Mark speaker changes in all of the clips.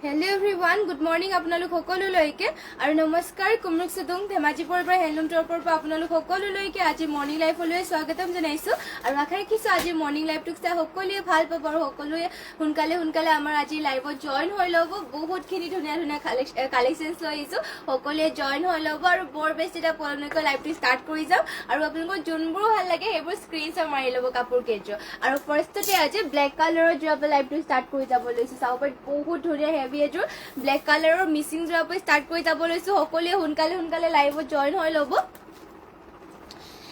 Speaker 1: Hello everyone good morning आपनालोक सकलोলৈকে আৰু নমস্কাৰ কুমৰুক সদং ধেমাজিপুৰৰ পৰা হেলুম টৰপৰ পৰা আপোনালোক সকলোলৈকে আজি মৰ্নিং লাইফলৈ স্বাগতম জনাইছো আৰু আশা ৰাখিছো আজি মৰ্নিং লাইফটোক চাই সকলোৱে ভাল পাব আৰু সকলোৱে সোনকালে আমাৰ আজি লাইভত জয়েন হৈ ল'ব বহুতখিনি ধুনীয়া ধুনীয়া কালেকশনছ লৈ আহিছো সকলোৱে জয়েন হৈ ল'ব আৰু বৰ বেছি এটা পলমকৈ লাইভটো ষ্টাৰ্ট কৰি যাম আৰু আপোনালোকৰ যোনবোৰ ভাল লাগে সেইবোৰ স্ক্ৰীনশ্বট মাৰি ল'ব কাপোৰ কেইযোৰ আৰু ফাৰ্ষ্টতে আজি ব্লেক কালাৰৰ যোৱা লাইভটো ষ্টাৰ্ট কৰি যাব লৈছো চাব বহুত ধুনীয়া হেভি এযোৰ ব্লেক কালাৰৰ মিচিং যোৱাৰ পৰা ষ্টাৰ্ট কৰি যাব লৈছো সকলোৱে সোনকালে লাইভত জয়েন হৈ ল'ব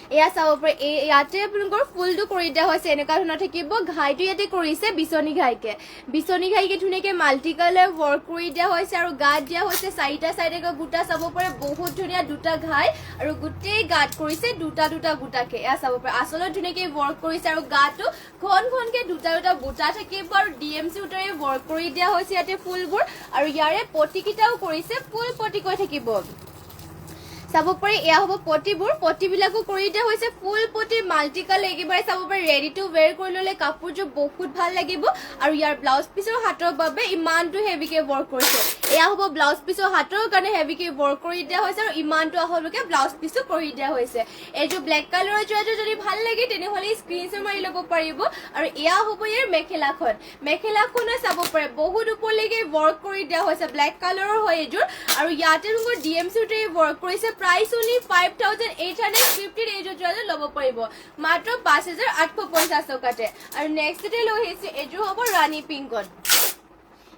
Speaker 1: এয়া চাব পাৰে ইয়াতে আপোনালোকৰ ফুলটো কৰি দিয়া হৈছে এনেকুৱা ধৰণৰ থাকিব ঘাইটো ইয়াতে কৰিছে বিচনী ঘাইকে ধুনীয়াকে মাল্টি কালাৰ ৱৰ্ক কৰি দিয়া হৈছে আৰু গাত দিয়া হৈছে চাৰিটা চাইডে বুটা চাব পাৰে বহুত ধুনীয়া দুটা ঘাই আৰু গোটেই গাত কৰিছে দুটা বুটাকে এয়া চাব পাৰে আচলত ধুনীয়াকে ৱৰ্ক কৰিছে আৰু গাটো ঘনকে দুটা বুটা থাকিব আৰু ডিএমচি উটাৰে ৱৰ্ক কৰি দিয়া হৈছে ইয়াতে ফুলবোৰ আৰু ইয়াৰে পটিকেইটাও কৰিছে ফুল পটিকৈ থাকিব চাব পাৰি এয়া হ'ব পটিবিলাকো কৰি দিয়া হৈছে ফুল পটি মাল্টি কালাৰ একেবাৰে চাব পাৰি ৰেডি টু ৱেৰ কৰি ল'লে কাপোৰযোৰ বহুত ভাল লাগিব আৰু ইয়াৰ ব্লাউজ পিছৰ হাতৰ বাবে ইমানটো হেভিকে ৱৰ্ক কৰিছে এয়া হ'ব ব্লাউজ পিছৰ হাতৰ কাৰণে হেভিকে ৱৰ্ক কৰি দিয়া হৈছে আৰু ইমানটো আহলকে ব্লাউজ পিছো কৰি দিয়া হৈছে এইযোৰ ব্লেক কালাৰৰ যোৱাযোৰ যদি ভাল লাগে তেনেহ'লে স্ক্ৰীনশ্বট মাৰি ল'ব পাৰিব আৰু এয়া হ'ব ইয়াৰ মেখেলাখনে চাব পাৰে বহুত ওপৰলৈকে ৱৰ্ক কৰি দিয়া হৈছে ব্লেক কালাৰৰ হয় এইযোৰ আৰু ইয়াতে মোৰ ডিএমচি উটাৰে ৱৰ্ক কৰিছে প্ৰাইস only 5850 এইযোৰ যোৱাযোৰ ল'ব পাৰিব মাত্ৰ 5850 টকাতে আৰু নেক্সট ডে লৈ আহিছে এইযোৰ হ'ব ৰাণী পিংকত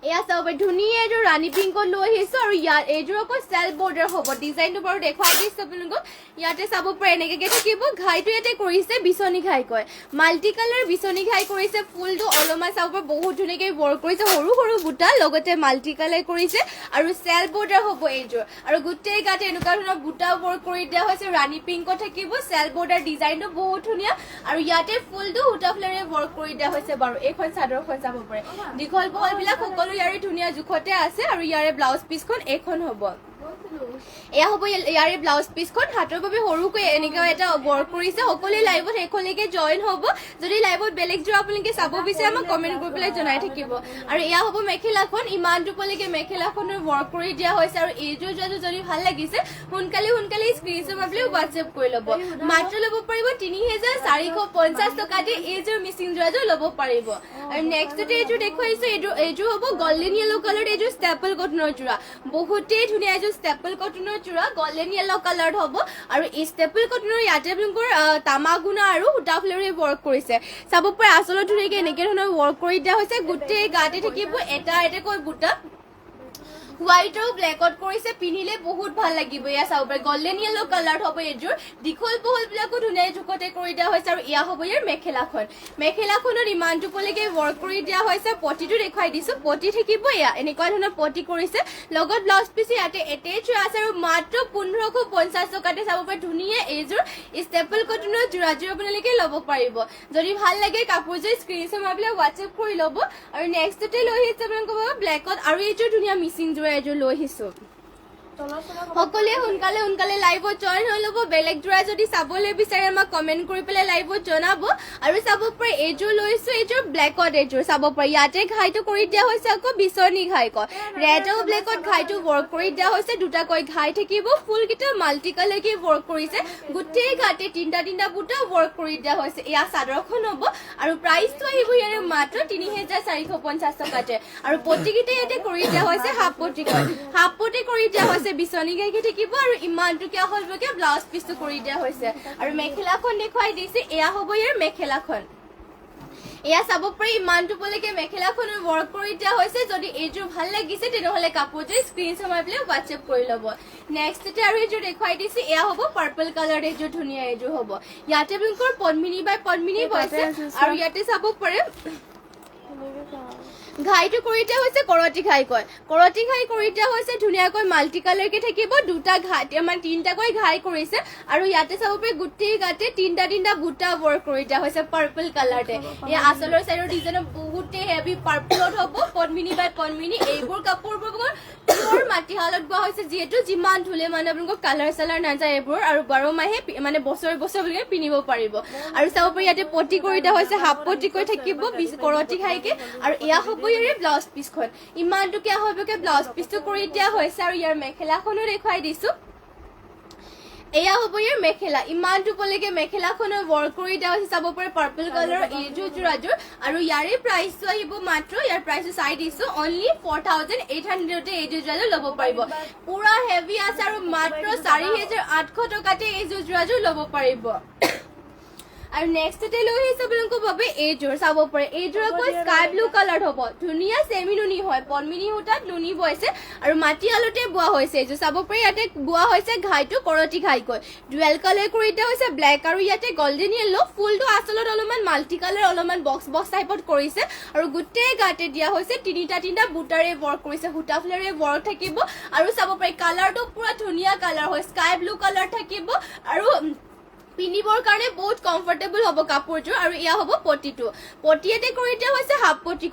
Speaker 1: এয়া চাব ধুনীয়া এইযোৰ ৰাণী পিংকত লৈ আহিছো আৰু এইযোৰ আকৌ চেল বৰ্ডাৰ হ'ব ডিজাইনটো বাৰু দেখুৱাই দিছো আপোনালোকক ইয়াতে চাব পাৰে এনেকে থাকিব ঘাইটো ইয়াতে কৰিছে বিচনী ঘাই কয় মাল্টি কালাৰ বিচনী ঘাই কৰিছে ফুলটো অলপমান চাব পাৰে বহুত ধুনীয়াকে ৱৰ্ক কৰিছে সৰু বুটা লগতে মাল্টি কালাৰ কৰিছে আৰু চেল বৰ্ডাৰ হ'ব এইযোৰ আৰু গোটেই গাতে এনেকুৱা ধৰণৰ বুটা ৱৰ্ক কৰি দিয়া হৈছে ৰাণী পিংকত থাকিব চেল বৰ্ডাৰ ডিজাইনটো বহুত ধুনীয়া আৰু ইয়াতে ফুলটো সূতা ফ্লেৰে ৱৰ্ক কৰি দিয়া হৈছে বাৰু এইখন চাদৰখন চাব পাৰে দীঘল বহল বিলাক সকলো ইয়াৰে ধুনীয়া জোখতে আছে আৰু ইয়াৰে ব্লাউজ পিছখন এইখন হ'ব এয়া হ'ব ইয়াৰে ব্লাউজ পিছখন হাতৰ বাবে সৰুকৈ এনেকুৱা এটা ৱৰ্ক কৰিছে সকলোৱে লাইভত শেষলৈকে জয়েন হ'ব যদি লাইভত বেলেগ যোৱা আপোনালোকে চাব বিচাৰে আমাক কমেণ্ট কৰি পেলাই জনাই থাকিব আৰু এয়া হ'ব মেখেলাখন ইমানটো পলৈকে মেখেলাখনৰ ৱৰ্ক কৰি দিয়া হৈছে আৰু এইযোৰ যদি ভাল লাগিছে সোনকালে স্ক্ৰীনশ্বট মাৰি পেলাই হোৱাটছএপ কৰি ল'ব মাত্ৰ ল'ব পাৰিব 3450 টকাতে এইযোৰ মিচিং যোৱাযোৰ ল'ব পাৰিব আৰু নেক্সটতে এইযোৰ দেখুৱাইছো এইযোৰ হ'ব গল্ডেন য়েলো কালাৰ এইযোৰ ষ্টেপল কটনৰ যোৰা বহুতেই ধুনীয়া এইযোৰ ষ্টেপল কটনৰ যোৰা গল্ডেন য়েলো কালাৰ হ'ব আৰু এই ষ্টেপল কটনৰ ইয়াতে আপোনালোকৰ তামাগুনা আৰু সূতা ফ্লেৰে ৱৰ্ক কৰিছে চাব পাৰে আচলত ধুনীয়াকে এনেকে ধৰণৰ ৱৰ্ক কৰি দিয়া হৈছে গোটেই গাতে থাকিব এটাকৈ বুটা হোৱাইট আৰু ব্লেকত কৰিছে পিন্ধিলে বহুত ভাল লাগিব এয়া চাব পাৰে গল্ডেন য়েলো কালাৰ হ'ব এইযোৰ দীঘল বহল বিলাকো ধুনীয়া জোখতে কৰি দিয়া হৈছে আৰু এয়া হ'ব ইয়াৰ মেখেলাখনত ইমানটো পলৈকে ৱৰ্ক কৰি দিয়া হৈছে পটিটো দেখুৱাই দিছো পটি থাকিব এয়া এনেকুৱা ধৰণৰ পটি কৰিছে লগত ব্লাউজ পিছ ইয়াতে এটেচ আছে আৰু মাত্ৰ 1550 টকাতে চাব পাৰে ধুনীয়া এইযোৰ ষ্টেপল কটনৰ যোৰাযোৰ আপোনালোকে ল'ব পাৰিব যদি ভাল লাগে কাপোৰযোৰ স্ক্ৰীনশ্বট মাৰি পেলাই হোৱাটছএপ কৰি ল'ব আৰু নেক্সটতে লৈ আহিছে আপোনালোকৰ ব্লেকত আৰু এইযোৰ ধুনীয়া মিচিং এইযোৰ লৈ আহিছো সকলোৱে সোনকালে লাইভত জয়েন হৈ ল'ব বেলেগ যোৰা যদি চাবলৈ বিচাৰে আমাক কমেণ্ট কৰি পেলাই লাইভত জনাব আৰু চাব পাৰে এইযোৰ লৈছো এইযোৰ ব্লেকত এইযোৰ চাব পাৰে ইয়াতে ঘাইটো কৰি দিয়া হৈছে আকৌ বিচনী ঘাই কয় ৰেড আৰু ব্লেকত ঘাইটো ৱৰ্ক কৰি দিয়া হৈছে দুটাকৈ ঘাই থাকিব ফুলকেইটা মাল্টি কালাৰকে ৱৰ্ক কৰিছে গোটেই ঘাটে তিনিটা বুটা ৱৰ্ক কৰি দিয়া হৈছে এয়া চাদৰখন হ'ব আৰু প্ৰাইচটো আহিব ইয়াৰে মাত্ৰ 3450 টকাতে আৰু পটিকেইটা ইয়াতে কৰি দিয়া হৈছে হাফ পটি কৰি দিয়া হৈছে বিচনী ঘাইকে থাকিব আৰু ইমানটোকে আহলকে ব্লাউজ পিছটো কৰি দিয়া হৈছে আৰু মেখেলাখন দেখুৱাই দিছে এয়া হ'ব ইয়াৰ মেখেলাখন এয়া চাব পাৰি ইমানটো পলৈকে মেখেলাখনৰ ৱৰ্ক কৰি দিয়া হৈছে যদি এইযোৰ ভাল লাগিছে তেনেহ'লে কাপোৰযোৰ স্ক্ৰীনশ্বট মাৰি পেলাই হোৱাটছএপ কৰি ল'ব নেক্সটতে আৰু এইযোৰ দেখুৱাই দিছে এয়া হ'ব পাৰ্পল কালাৰ এইযোৰ ধুনীয়া এইযোৰ হ'ব ইয়াতে আপোনালোকৰ পদ্মিনী বাই পদ্মিনী বৈছে আৰু ইয়াতে চাব পাৰে ঘাইটো কৰি দিয়া হৈছে কৰতি ঘাই কৰি দিয়া হৈছে ধুনীয়াকৈ মাল্টি কালাৰকে থাকিব দুটা ঘাই মানে তিনিটাকৈ ঘাই কৰিছে আৰু ইয়াতে চাব পাৰি গোটেই গাতে তিনিটা বুটা ৱৰ্ক কৰি দিয়া হৈছে পাৰ্পল কালাৰতে এই আচলৰ চাইডৰ ডিজাইন বহুতে হেভি পাৰ্পলত হ'ব পদ্মিনী বাই পদ্মিনী এইবোৰ কাপোৰবোৰ পিয়ৰ মাটিশালত বোৱা হৈছে যিহেতু যিমান ধুলে মানে আপোনালোকৰ কালাৰ চালাৰ নাযায় এইবোৰ আৰু 12 মাহে মানে বছৰ বছৰলৈকে পিন্ধিব পাৰিব আৰু চাব পাৰি ইয়াতে পটি কৰি দিয়া হৈছে হাফ পটি কৰি থাকিব কৰটি খাইকে আৰু এয়া হ'ব ইয়াৰে ব্লাউজ পিছখন ইমানটোকে হ'বকে ব্লাউজ পিছটো কৰি দিয়া হৈছে আৰু ইয়াৰ মেখেলাখনো দেখুৱাই দিছো এয়া হ'ব ইয়াৰ মেখেলা ইমানটো পলৈকে মেখেলাখনৰ ৱৰ্ক কৰি দিয়া হৈছে চাব পাৰে পাৰ্পল কালাৰ এইযোৰ যোৰাযোৰ আৰু ইয়াৰে প্ৰাইচটো আহিব মাত্ৰ ইয়াৰ প্ৰাইচটো চাই দিছো অনলি 4800 এইযোৰ যোৰাযোৰ ল'ব পাৰিব পুৰা হেভি আছে আৰু মাত্ৰ 4800 টকাতে এইযোৰ যোৰাযোৰ ল'ব পাৰিব আৰু নেক্সটতে লৈ আহিছে আপোনালোকৰ বাবে এইযোৰ চাব পাৰে এইযোৰ আকৌ স্কাই ব্লু কালাৰ হ'ব ধুনীয়া সেমি নুনি হয় পনমিনি সূতাত নুনি বৈছে আৰু মাটি আলুতে বোৱা হৈছে এইযোৰ চাব পাৰে ইয়াতে বোৱা হৈছে ঘাইটো কৰটি ঘাইকৈ ডুৱেল কালাৰ কৰি দিয়া হৈছে ব্লেক আৰু ইয়াতে গোল্ডেন য়েলো ফুলটো আচলত অলপমান মাল্টি কালাৰ অলপমান বক্স বক্স টাইপত কৰিছে আৰু গোটেই গাতে দিয়া হৈছে তিনিটা বুটাৰে ৱৰ্ক কৰিছে সূতা ফুলেৰে ৱৰ্ক থাকিব আৰু চাব পাৰে কালাৰটো পুৰা ধুনীয়া কালাৰ হয় স্কাই ব্লু কালাৰ থাকিব আৰু পিন্ধিবৰ কাৰণে বহুত কমফৰ্টেবল হ'ব কাপোৰটো আৰু এয়া হ'ব পটিটো পটিয়েতে কৰি দিয়া হৈছে হাফ পটি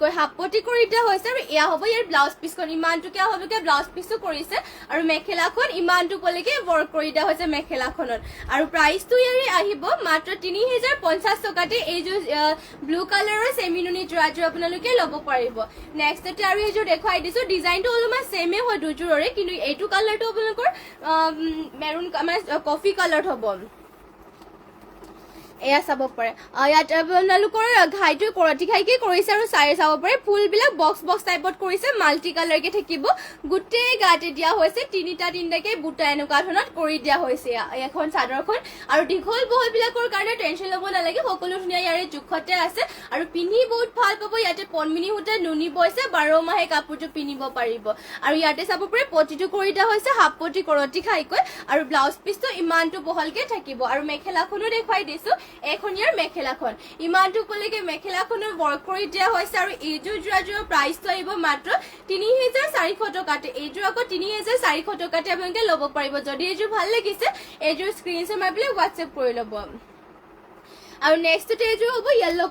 Speaker 1: কৰি দিয়া হৈছে আৰু এয়া হ'ব ইয়াৰ ব্লাউজ পিছখন ইমানটোকে হ'বকে ব্লাউজ পিছটো কৰিছে আৰু মেখেলাখন ইমানটো পলৈকে ৱৰ্ক কৰি দিয়া হৈছে মেখেলাখনত আৰু প্ৰাইচটো ইয়াৰে আহিব মাত্ৰ 3050 টকাতে এইযোৰ ব্লু কালাৰৰ সেমি নুনি যোৰাযোৰ আপোনালোকে ল'ব পাৰিব নেক্সটতে আৰু এইযোৰ দেখুৱাই দিছো ডিজাইনটো অলপমান সেমে হয় দুযোৰৰে কিন্তু এইটো কালাৰটো আপোনালোকৰ মেৰুন কফি কালাৰ হ'ব এয়া চাব পাৰে ইয়াত আপোনালোকৰ ঘাইটো কৰটি ঘাইকে কৰিছে আৰু চাই চাব পাৰে ফুলবিলাক বক্স বক্স টাইপত কৰিছে মাল্টি কালাৰকে থাকিব গোটেই গাতে দিয়া হৈছে তিনিটাকে বুটা এনেকুৱা ধৰণত কৰি দিয়া হৈছে এখন চাদৰখন আৰু দীঘল বহল বিলাকৰ কাৰণে টেনচন ল'ব নালাগে সকলো ধুনীয়া ইয়াৰে জোখতে আছে আৰু পিন্ধি বহুত ভাল পাব ইয়াতে পনমিনি সূতা নুনি বৈছে 12 মাহে কাপোৰটো পিন্ধিব পাৰিব আৰু ইয়াতে চাব পাৰে পটিটো কৰি দিয়া হৈছে হাফ পটি কৰটি খাইকৈ আৰু ব্লাউজ পিছটো ইমানটো বহলকে থাকিব আৰু মেখেলাখনো দেখুৱাই দিছো এখন ইয়াৰ মেখেলাখন ইমানটো পলৈকে মেখেলাখনৰ ৱৰ্ক কৰি দিয়া হৈছে আৰু এইযোৰ যোৰাযোৰৰ প্ৰাইচটো আহিব মাত্ৰ 3400 টকাতে এইযোৰ আকৌ 3400 টকাতে আপোনালোকে ল'ব পাৰিব যদি এইযোৰ ভাল লাগিছে এইযোৰ স্ক্ৰীনশ্বট মাৰি পেলাই হোৱাটছএপ কৰি ল'ব আৰু নেক্সটতে এইযোৰ হ'ব য়েল্লো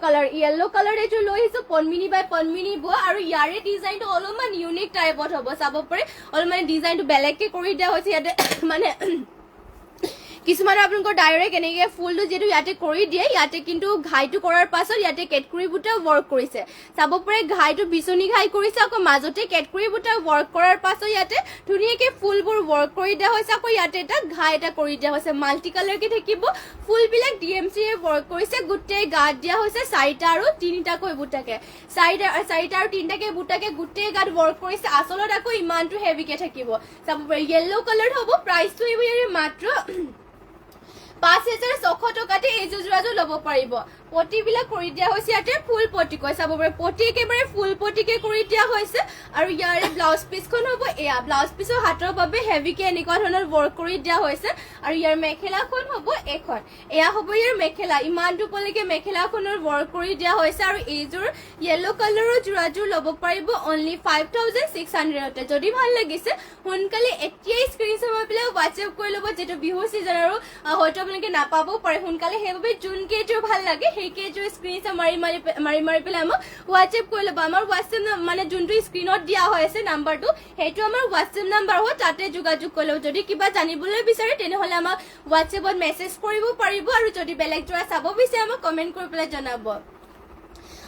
Speaker 1: কালাৰ এইযোৰ লৈ আহিছো পনমিনি বাই পনমিনি বোৱা আৰু ইয়াৰে ডিজাইনটো অলপমান ইউনিক টাইপত হ'ব চাব পাৰে অলপমান ডিজাইনটো বেলেগকে কৰি দিয়া হৈছে ইয়াতে মানে কিছুমান আপোনালোকৰ ডাইৰেক্ট এনেকে ফুলটো যেটো ইয়াতে কৰি দিয়ে ইয়াতে কিন্তু ঘাইটো কৰাৰ পাছত ইয়াতে কেটকুৰি বুটা ৱৰ্ক কৰিছে চাব পাৰে ঘাইটো বিচনি ঘাই কৰিছে আকৌ মাজতে কেটকুৰি বুটা ৱৰ্ক কৰাৰ পাছত ইয়াতে ধুনীয়াকে ফুলবোৰ ৱৰ্ক কৰি দিয়া হৈছে আকৌ ইয়াতে এটা ঘাই এটা কৰি দিয়া হৈছে মাল্টি কালাৰকে থাকিব ফুলবিলাক ডিএমচি এ ৱৰ্ক কৰিছে গোটেই গাত দিয়া হৈছে 4টা আৰু 3টাকৈ বুটাকে 4টা আৰু 3টাকে বুটাকে গোটেই গাত ৱৰ্ক কৰিছে আচলত আকৌ ইমানটো হেভিকে থাকিব চাব পাৰে য়েল্লো কালাৰ হ'ব প্ৰাইচটো ইয়াৰে মাত্ৰ 5600 টকাতে এইযোৰ যোৰাযোৰ ল'ব পাৰিব পটিবিলাক কৰি দিয়া হৈছে ইয়াতে ফুল পটি কৈ চাব পাৰে পটি একেবাৰে ফুল পটিকে কৰি দিয়া হৈছে আৰু ইয়াৰে ব্লাউজ পিছখন হ'ব এয়া ব্লাউজ পিছৰ হাতৰ বাবে হেভিকে এনেকুৱা ধৰণৰ ৱৰ্ক কৰি দিয়া হৈছে আৰু ইয়াৰ মেখেলাখন হ'ব এখন এয়া হ'ব ইয়াৰ মেখেলা ইমানটো পলৈকে মেখেলাখনৰ ৱৰ্ক কৰি দিয়া হৈছে আৰু এইযোৰ য়েল্লো কালাৰৰ যোৰাযোৰ ল'ব পাৰিব অনলি 5600 তে যদি ভাল লাগিছে সোনকালে এতিয়াই স্ক্ৰীনশ্বট মাৰি পেলাই হোৱাটছএপ কৰি ল'ব যেটো বিহু সিজন আৰু হয়তো আপোনালোকে নাপাবও পাৰে সোনকালে সেইবাবে যোন কেইযোৰ ভাল লাগে সেই কেইযোৰ স্ক্ৰীনশ্বট মাৰি পেলাই আমাক হোৱাটছএপ কৰি ল'ব আমাৰ হোৱাটছএপ মানে যোনটো স্ক্ৰীনত দিয়া হৈ আছে নাম্বাৰটো সেইটো আমাৰ হোৱাটছএপ নাম্বাৰ হয় তাতে যোগাযোগ কৰি ল'ব যদি কিবা জানিবলৈ বিচাৰে তেনেহ'লে আমাক হোৱাটছএপত মেছেজ কৰিব পাৰিব আৰু যদি বেলেগ যোৰা চাব বিচাৰে আমাক কমেণ্ট কৰি পেলাই জনাব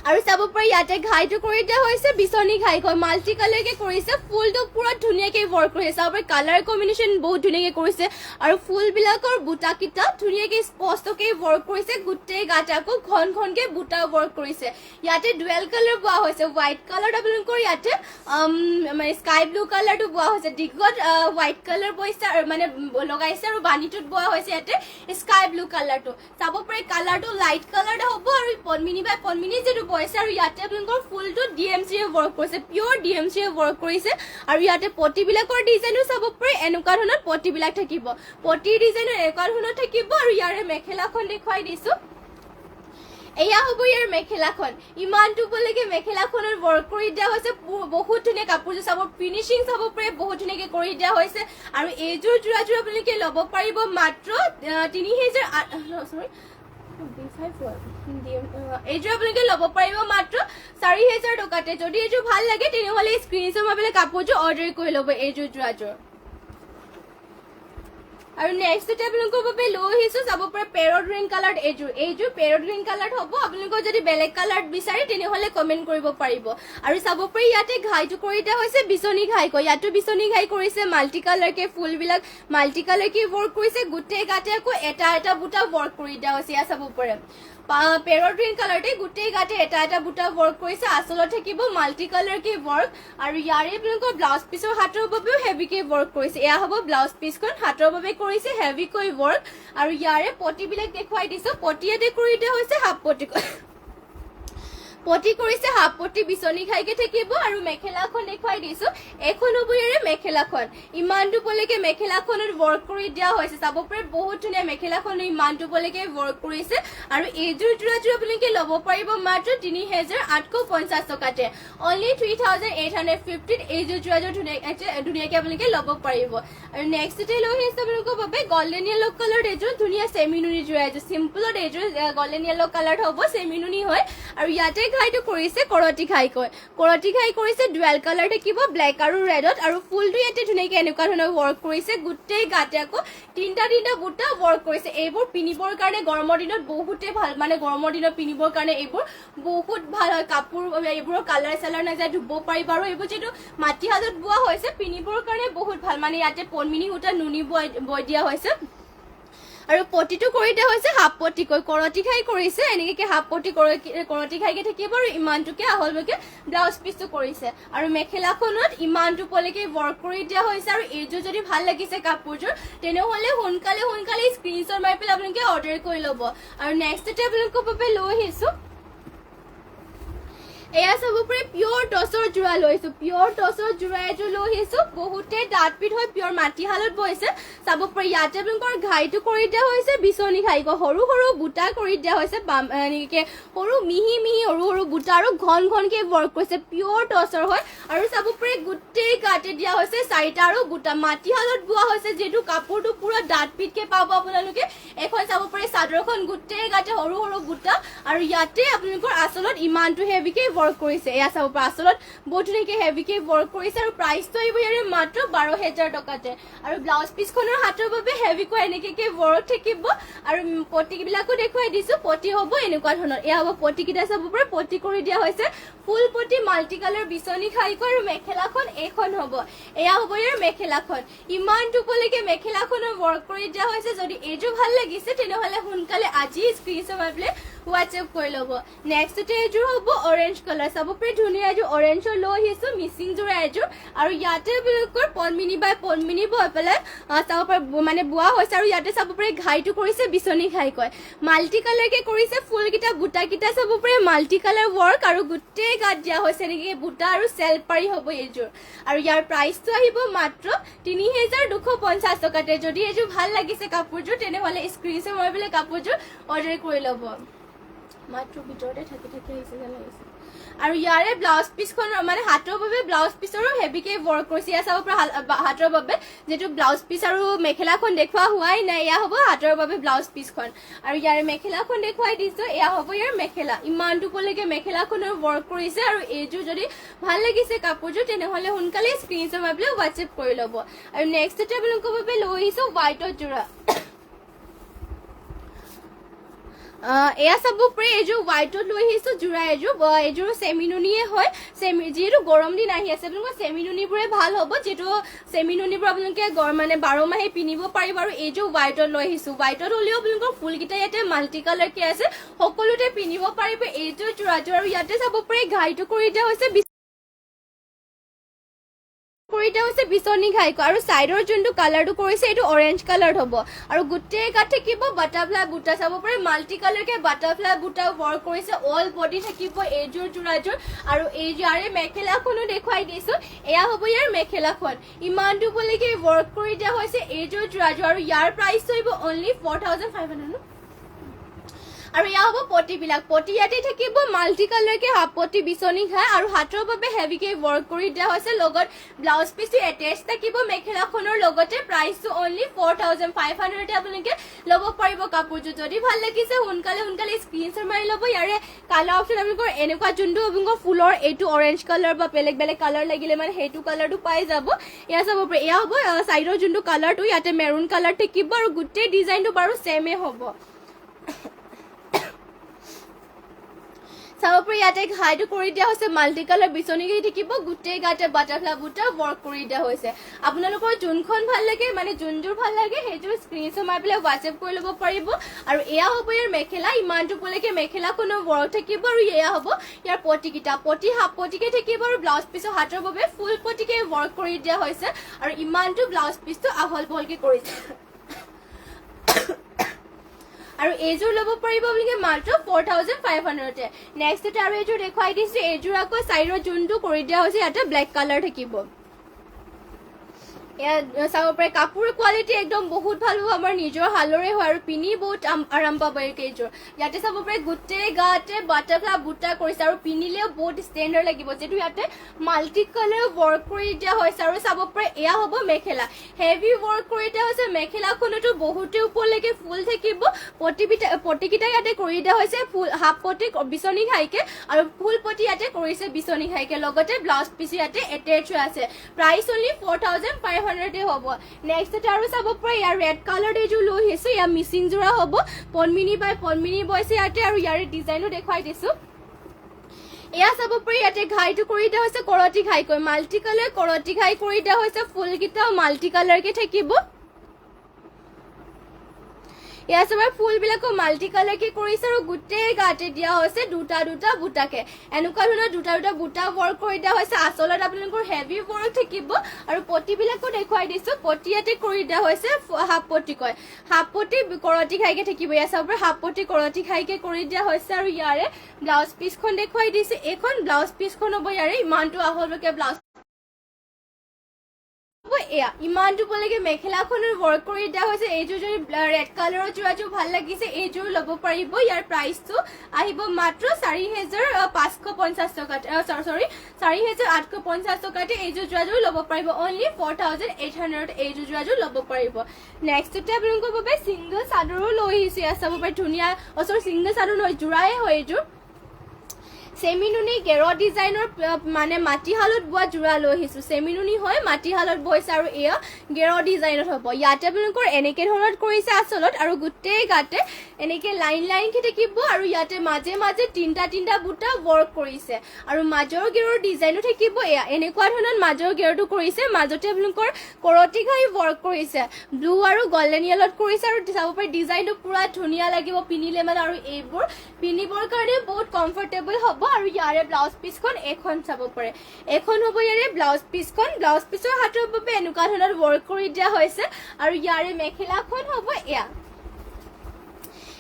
Speaker 1: আৰু চাব পাৰে ইয়াতে ঘাইটো কৰি দিয়া হৈছে বিচনি ঘাইকৈ মাল্টি কালাৰকে কৰিছে ফুলটো পুৰা ধুনীয়াকে ৱৰ্ক কৰিছে চাব পাৰে কালাৰ কম্বিনেশ্যন বহুত ধুনীয়াকে কৰিছে আৰু ফুলবিলাকৰ বুটাকিটা ধুনীয়াকে স্পষ্টকে ৱৰ্ক কৰিছে গোটেই গাতে আকৌ ঘনকে বুটা ৱৰ্ক কৰিছে ইয়াতে ডুৱেল কালাৰ বোৱা হৈছে হোৱাইট কালাৰ আপোনালোকৰ ইয়াতে মানে স্কাই ব্লু কালাৰটো বোৱা হৈছে ডিগত হোৱাইট কালাৰ বৈছে মানে লগাইছে আৰু বানিটোত বোৱা হৈছে ইয়াতে স্কাই ব্লু কালাৰটো চাব পাৰে কালাৰটো লাইট কালাৰ হ'ব আৰু পনমিনি বাই পনমিনি যেটো বৈছে আৰু ইয়াতে আপোনালোকৰ ফুলটো ডিএমচি এ ৱৰ্ক কৰিছে পিয়ৰ ডিএমচি এ ৱৰ্ক কৰিছে আৰু ইয়াতে পটিবিলাকৰ ডিজাইনো চাব পাৰে এনেকুৱা ধৰণৰ পটিবিলাক থাকিব পটি ডিজাইন এনেকুৱা ধৰণৰ থাকিব আৰু ইয়াৰে মেখেলাখন দেখুৱাই দিছো এয়া হ'ব ইয়াৰ মেখেলাখন ইমানটো পলৈকে মেখেলাখনৰ ৱৰ্ক কৰি দিয়া হৈছে বহুত ধুনীয়া কাপোৰযোৰ চাব ফিনিচিং চাব পাৰে বহুত ধুনীয়াকে কৰি দিয়া হৈছে আৰু এইযোৰ যোৰাযোৰ আপোনালোকে ল'ব পাৰিব মাত্ৰ 3000 এইযোৰ আপোনালোকে ল'ব পাৰিব মাত্ৰ 4000 টকাতে যদি এইযোৰ ভাল লাগে তেনেহ'লে স্ক্ৰীনশ্বট মাৰি পেলাই কাপোৰযোৰ অৰ্ডাৰ কৰি ল'ব এইযোৰ যোৰাযোৰ আৰু নেক্সট আপোনালোকৰ বাবে লৈ আহিছো চাব পাৰে পেৰট গ্ৰীণ কালাৰ এইযোৰ পেৰট গ্ৰীণ কালাৰ হ'ব আপোনালোকৰ যদি বেলেগ কালাৰ বিচাৰে তেনেহ'লে কমেণ্ট কৰিব পাৰিব আৰু চাব পাৰে ইয়াতে ঘাইটো কৰি দিয়া হৈছে বিচনী ঘাই কৈ ইয়াতো বিচনী ঘাই কৰিছে মাল্টি কালাৰকে ফুলবিলাক মাল্টি কালাৰকে ৱৰ্ক কৰিছে গোটেই গাতে আকৌ এটা এটা বুটা ৱৰ্ক কৰি দিয়া হৈছে ইয়াত চাব পাৰে পেৰট গ্ৰীণ কালাৰতে গোটেই গাতে এটা এটা বুটা ৱৰ্ক কৰিছে আচলত থাকিব মাল্টি কালাৰকে ৱৰ্ক আৰু ইয়াৰে আপোনালোকৰ ব্লাউজ পিছৰ হাতৰ বাবেও হেভিকে ৱৰ্ক কৰিছে এয়া হ'ব ব্লাউজ পিছখন হাতৰ বাবে কৰিছে হেভিকৈ ৱৰ্ক আৰু ইয়াৰে পটিবিলাক দেখুৱাই দিছো পটিয়াতে কৰি দিয়া হৈছে হাফ পটি পটি কৰিছে হাফ পটি বিচনী ঘাইকে থাকিব আৰু মেখেলাখন দেখুৱাই দিছো এখন হ'ব ইয়াৰে মেখেলাখন ইমানটো পলৈকে মেখেলাখনত ৱৰ্ক কৰি দিয়া হৈছে চাব পাৰে বহুত ধুনীয়া মেখেলাখন ইমানটো পলৈকে ৱৰ্ক কৰিছে আৰু এইযোৰ যোৰাযোৰ আপোনালোকে ল'ব পাৰিব মাত্ৰ 3850 টকাতে অনলি 3850 এইযোৰ যোৰাযোৰ ধুনীয়াকে আপোনালোকে ল'ব পাৰিব আৰু নেক্সটতে লৈ আহিছে আপোনালোকৰ বাবে গল্ডেন য়েলো কালাৰ এইযোৰ ধুনীয়া চেমিনুনি যোৰা এইযোৰ চিম্পলত এইযোৰ গল্ডেন য়েলো কালাৰ হ'ব চেমিনুনি হয় আৰু ইয়াতে ঘাইটো কৰিছে কৰতি ঘাই কৰিছে ডুৱেল কালাৰ থাকিব ব্লেক আৰু ৰেডত আৰু ফুলটো ইয়াতে ধুনীয়াকে এনেকুৱা ধৰণৰ ৱৰ্ক কৰিছে গোটেই গাতে আকৌ তিনিটা বুটা ৱৰ্ক কৰিছে এইবোৰ পিন্ধিবৰ কাৰণে গৰমৰ দিনত বহুতে ভাল মানে গৰমৰ দিনত পিন্ধিবৰ কাৰণে এইবোৰ বহুত ভাল হয় কাপোৰ এইবোৰৰ কালাৰ চালাৰ নাযায় ধুব পাৰিব আৰু এইবোৰ যিটো মাটি হাতত বোৱা হৈছে পিন্ধিবৰ কাৰণে বহুত ভাল মানে ইয়াতে পদ্মিনী সূতা নুনি বৈ দিয়া হৈছে আৰু পটিটো কৰি দিয়া হৈছে হাফ পটিকৈ কৰতি ঘাই কৰিছে এনেকৈ হাফ পটি কৰতি ঘাইকে থাকিব আৰু ইমানটোকে আহললৈকে ব্লাউজ পিচটো কৰিছে আৰু মেখেলাখনত ইমানটো পলৈকে ৱৰ্ক কৰি দিয়া হৈছে আৰু এইযোৰ যদি ভাল লাগিছে কাপোৰযোৰ তেনেহ'লে সোনকালে স্ক্ৰীনশ্বট মাৰি পেলাই আপোনালোকে অৰ্ডাৰ কৰি ল'ব আৰু নেক্সটতে আপোনালোকৰ বাবে লৈ আহিছো এয়া চাব পাৰে পিয়ৰ টচৰ যোৰা লৈছো পিয়ৰ টচৰ যোৰা এযোৰ লৈ আহিছো বহুতে ডাঠপিঠ হৈ পিয়ৰ মাটিশালত বৈছে চাব পাৰে ইয়াতে আপোনালোকৰ ঘাইটো কৰি দিয়া হৈছে বিচনী ঘাই সৰু বুটা কৰি দিয়া হৈছে এনেকে সৰু মিহি সৰু বুটা আৰু ঘনকে ৱৰ্ক কৰিছে পিয়ৰ টচৰ হয় আৰু চাব পাৰে গোটেই গাতে দিয়া হৈছে চাৰিটা আৰু বুটা মাটিশালত বোৱা হৈছে যিহেতু কাপোৰটো পুৰা ডাঠপিঠকে পাব আপোনালোকে এখন চাব পাৰে চাদৰখন গোটেই গাতে সৰু বুটা আৰু ইয়াতে আপোনালোকৰ আচলত ইমানটো হেভিকে ৱৰ্ক কৰিছে এয়া চাব পাৰে আচলত বহুত ধুনীয়াকে হেভিকে ৱৰ্ক কৰিছে আৰু প্ৰাইচটো আহিব ইয়াৰে মাত্ৰ 12000 টকাতে আৰু ব্লাউজ পিছখনৰ হাতৰ বাবে হেভিকৈ এনেকে ৱৰ্ক থাকিব আৰু পটিবিলাকো দেখুৱাই দিছো পটি হ'ব এনেকুৱা ধৰণৰ এয়া হ'ব পটিকেইটা চাব পাৰে পটি কৰি দিয়া হৈছে ফুল পটি মাল্টি কালাৰ বিচনী ঘাইকৈ আৰু মেখেলাখন এইখন হ'ব এয়া হ'ব ইয়াৰ মেখেলাখন ইমানটো পলৈকে মেখেলাখনৰ ৱৰ্ক কৰি দিয়া হৈছে যদি এইযোৰ ভাল লাগিছে তেনেহ'লে সোনকালে আজি স্ক্ৰীনশ্বট মাৰি পেলাই হোৱাটছএপ কৰি ল'ব নেক্সটতে এইযোৰ হ'ব অৰেঞ্জ কালাৰ চাব পাৰে ধুনীয়া এযোৰ অৰেঞ্জৰ লৈ আহিছো মিচিং যোৰা এযোৰ আৰু ইয়াতে আপোনালোকৰ পদ্মিনী বৈ পেলাই চাব পাৰে মানে বোৱা হৈছে আৰু ইয়াতে চাব পাৰে ঘাইটো কৰিছে বিচনী ঘাইকৈ মাল্টি কালাৰকে কৰিছে ফুলকেইটা বুটাকেইটা চাব পাৰে মাল্টি কালাৰ ৱৰ্ক আৰু গোটেই গাত দিয়া হৈছে এনেকে বুটা আৰু চেল পাৰি হ'ব এইযোৰ আৰু ইয়াৰ প্ৰাইচটো আহিব মাত্ৰ 3250 টকাতে যদি এইযোৰ ভাল লাগিছে কাপোৰযোৰ তেনেহ'লে স্ক্ৰীনশ্বট মাৰি পেলাই কাপোৰযোৰ অৰ্ডাৰ কৰি ল'ব মাত্ৰ ভিতৰতে থাকি আহিছে যেন লাগিছে আৰু ইয়াৰে ব্লাউজ পিছখনৰ মানে হাতৰ বাবে ব্লাউজ পিছৰো হেভিকে ৱৰ্ক কৰিছে এয়া চাব পাৰে হাতৰ বাবে যিটো ব্লাউজ পিছ আৰু মেখেলাখন দেখুওৱা হোৱাই নাই এয়া হ'ব হাতৰ বাবে ব্লাউজ পিছখন আৰু ইয়াৰে মেখেলাখন দেখুৱাই দিছো এয়া হ'ব ইয়াৰ মেখেলা ইমানটো পলৈকে মেখেলাখনৰ ৱৰ্ক কৰিছে আৰু এইযোৰ যদি ভাল লাগিছে কাপোৰযোৰ তেনেহ'লে সোনকালে স্ক্ৰীনশ্বট মাৰি পেলাই হোৱাটছএপ কৰি ল'ব আৰু নেক্সটতে আপোনালোকৰ বাবে লৈ আহিছো হোৱাইটৰ যোৰা এয়া চাব পাৰে এইযোৰ হোৱাইটত লৈ আহিছো যোৰা এইযোৰ চেমিনুনিয়ে হয় যিহেতু গৰম দিন আহি আছে আপোনালোকৰ চেমিনুনিবোৰে ভাল হ'ব যিহেতু চেমিনুনিবোৰ আপোনালোকে মানে 12 মাহে পিন্ধিব পাৰিব আৰু এইযোৰ হোৱাইটত লৈ আহিছো হোৱাইটত হ'লেও আপোনালোকৰ ফুলকেইটা ইয়াতে মাল্টি কালাৰকে আছে সকলোতে পিন্ধিব পাৰিব এইযোৰ যোৰাযোৰ আৰু ইয়াতে চাব পাৰে ঘাইটো কৰি দিয়া হৈছে বিচনী ঘাইকৈ আৰু চাইডৰ যোনটো কালাৰটো কৰিছে এইটো অৰেঞ্জ কালাৰ হ'ব আৰু গোটেই গাত থাকিব বাটাৰফ্লাই বুটা চাব পাৰে মাল্টি কালাৰকে বাটাৰফ্লাই বুটা ৱৰ্ক কৰিছে অল বডি থাকিব এইযোৰ যোৰাযোৰ আৰু ইয়াৰে মেখেলাখনো দেখুৱাই দিছো এয়া হ'ব ইয়াৰ মেখেলাখন ইমানটো পলৈকে ৱৰ্ক কৰি দিয়া হৈছে এইযোৰ যোৰাযোৰ আৰু ইয়াৰ প্ৰাইচটো আহিব অনলি 4500 আৰু ইয়া হ'ব পটিবিলাক পটি ইয়াতে থাকিব মাল্টি কালাৰকে হাফ পটি বিচনী ঘাই আৰু হাতৰ বাবে হেভিকে ৱৰ্ক কৰি দিয়া হৈছে লগত ব্লাউজ পিছটো এটেচ থাকিব মেখেলাখনৰ লগতে প্ৰাইচটো অনলি 4500 আপোনালোকে ল'ব পাৰিব কাপোৰটো যদি ভাল লাগিছে সোনকালে স্ক্ৰীনশ্বট মাৰি ল'ব ইয়াৰে কালাৰ অপশ্যন আপোনালোকৰ এনেকুৱা যোনটো আপোনালোকৰ ফুলৰ এইটো অৰেঞ্জ কালাৰ বা বেলেগ কালাৰ লাগিলে মানে সেইটো কালাৰটো পাই যাব ইয়া চাব পাৰে ইয়া হ'ব সাইডৰ যোনটো কালাৰটো ইয়াতে মেৰুন কালাৰ থাকিব আৰু গোটেই ডিজাইনটো বাৰু সেমে হ'ব চাব পাৰে ইয়াতে ঘাইটো কৰি দিয়া হৈছে মাল্টি কালাৰ বিচনী ঘাই থাকিব গোটেই গাতে বাটাৰফ্লাই বুটা ৱৰ্ক কৰি দিয়া হৈছে আপোনালোকৰ যোনখন ভাল লাগে মানে যোনযোৰ ভাল লাগে সেইযোৰ স্ক্ৰীনশ্বট মাৰি পেলাই হোৱাটছএপ কৰি ল'ব পাৰিব আৰু এয়া হ'ব ইয়াৰ মেখেলা ইমানটো পলৈকে মেখেলাখনৰ ৱৰ্ক থাকিব আৰু এয়া হ'ব ইয়াৰ পটিকিটা পটি হাফ পটিকে থাকিব আৰু ব্লাউজ পিছৰ হাতৰ বাবে ফুল পটিকে ৱৰ্ক কৰি দিয়া হৈছে আৰু ইমানটো ব্লাউজ পিছটো আহল বহলকে কৰিছে আৰু এইযোৰ ল'ব পাৰিব আপোনালোকে মাত্ৰ 4500 নেক্সট এটা আৰু এইযোৰ দেখুৱাই দিছো এইযোৰ আকৌ সাইডৰ যোনটো কৰি দিয়া হৈছে ইয়াতে ব্লেক কালাৰ থাকিব চাব পাৰে কাপোৰ কোৱালিটি একদম বহুত ভাল হ'ব আমাৰ নিজৰ হালৰে হয় আৰু পিনি বহুত আৰাম পাব এই কেইযোৰ ইয়াতে চাব পাৰে গোটেই গাতে বাটাৰফ্লাই বুটা কৰিছে আৰু পিনিলেও বহুত ষ্টেণ্ডাৰ্ড লাগিব যিটো ইয়াতে মাল্টি কালাৰ ৱৰ্ক কৰি দিয়া হৈছে আৰু চাব পাৰে এয়া হ'ব মেখেলা হেভি ৱৰ্ক কৰি দিয়া হৈছে মেখেলাখনতো বহুতে ওপৰলৈকে ফুল থাকিব পটিকিটা ইয়াতে কৰি দিয়া হৈছে ফুল হাফ পটি বিচনী ঘাইকে আৰু ফুল পটি ইয়াতে কৰিছে বিচনী ঘাইকে লগতে ব্লাউজ পিছ ইয়াতে এটেচ হৈ আছে প্ৰাইচ অনলি 4500 হ'ব নেক্সট এটা আৰু চাব পাৰে ইয়াৰ ৰেড কালাৰ এইযোৰ লৈ আহিছো ইয়াৰ মিচিং জোৰা হ'ব পনমিনি বাই পনমিনি বয়ছে ইয়াতে আৰু ইয়াৰে ডিজাইনো দেখুৱাই দিছো এয়া চাব পাৰে ইয়াতে ঘাইটো কৰি দিয়া হৈছে কৰতি ঘাইকৈ মাল্টি কালাৰ কৰতি ঘাই কৰি দিয়া হৈছে ফুলকেইটাও মাল্টি কালাৰকে থাকিব এয়া চাবা ফুলবিলাকো মাল্টি কালাৰ কি কৰিছে আৰু গোটেই গাতে দিয়া হৈছে দুটা বুটাকে এনেকুৱা ধৰণৰ দুটা বুটা ৱৰ্ক কৰি দিয়া হৈছে আচলত আপোনালোকৰ হেভি ৱৰ্ক থাকিব আৰু পটিবিলাকো দেখুৱাই দিছো পটি ইয়াতে কৰি দিয়া হৈছে হাফ পটি কয় হাফ পটি কৰতি খাইকে থাকিব এয়া চাবা হাফ পটি কৰতি খাইকে কৰি দিয়া হৈছে আৰু ইয়াৰে ব্লাউজ পিছখন দেখুৱাই দিছে এইখন ব্লাউজ পিছখন হ'ব ইয়াৰে ইমানটো আহলকে ব্লাউজ এয়া ইমানটো পলৈকে মেখেলাখনৰ ৱৰ্ক কৰি দিয়া হৈছে এইযোৰ যদি ৰেড কালাৰৰ যোৰাযোৰ ভাল লাগিছে এইযোৰ ল'ব পাৰিব ইয়াৰ প্ৰাইচটো আহিব মাত্ৰ 4550 টকাতে 4850 টকাতে এইযোৰ যোৰাযোৰ ল'ব পাৰিব অনলি 4800 এইযোৰ যোৰাযোৰ ল'ব পাৰিব নেক্সটতে আপোনালোকৰ বাবে সিংগল চাদৰো লৈ আহিছে ইয়াত চাব পাৰে ধুনীয়া সিংগল চাদৰ নহয় যোৰাই হয় এইযোৰ সেমিনুনি গেৰ ডিজাইনৰ মানে মাটিহালত বোৱা জোৰা লৈ আহিছো সেমিনুনি হয় মাটিহালত বৈছে আৰু এয়া গেৰ ডিজাইনত হ'ব ইয়াতে আপোনালোকৰ এনেকে ধৰণত কৰিছে আচলত আৰু গোটেই গাতে এনেকে লাইন কি থাকিব আৰু ইয়াতে মাজে তিনটা বুটা ৱৰ্ক কৰিছে আৰু মাজৰ গেৰৰ ডিজাইনো থাকিব এয়া এনেকুৱা ধৰণত মাজৰ গেৰটো কৰিছে মাজতে আপোনালোকৰ কৰতি ঘাই ৱৰ্ক কৰিছে ব্লু আৰু গোল্ডেন য়েলত কৰিছে আৰু চাব পাৰে ডিজাইনটো পুৰা ধুনীয়া লাগিব পিনিলে মানে আৰু এইবোৰ পিনিবৰ কাৰণে বহুত কমফৰ্টেবল হ'ব আৰু ইয়াৰে ব্লাউজ পিছখন এখন চাব পাৰে এখন হ'ব ইয়াৰে ব্লাউজ পিছৰ হাতৰ বাবে এনেকুৱা ধৰণৰ ৱৰ্ক কৰি দিয়া হৈছে আৰু ইয়াৰে মেখেলাখন হ'ব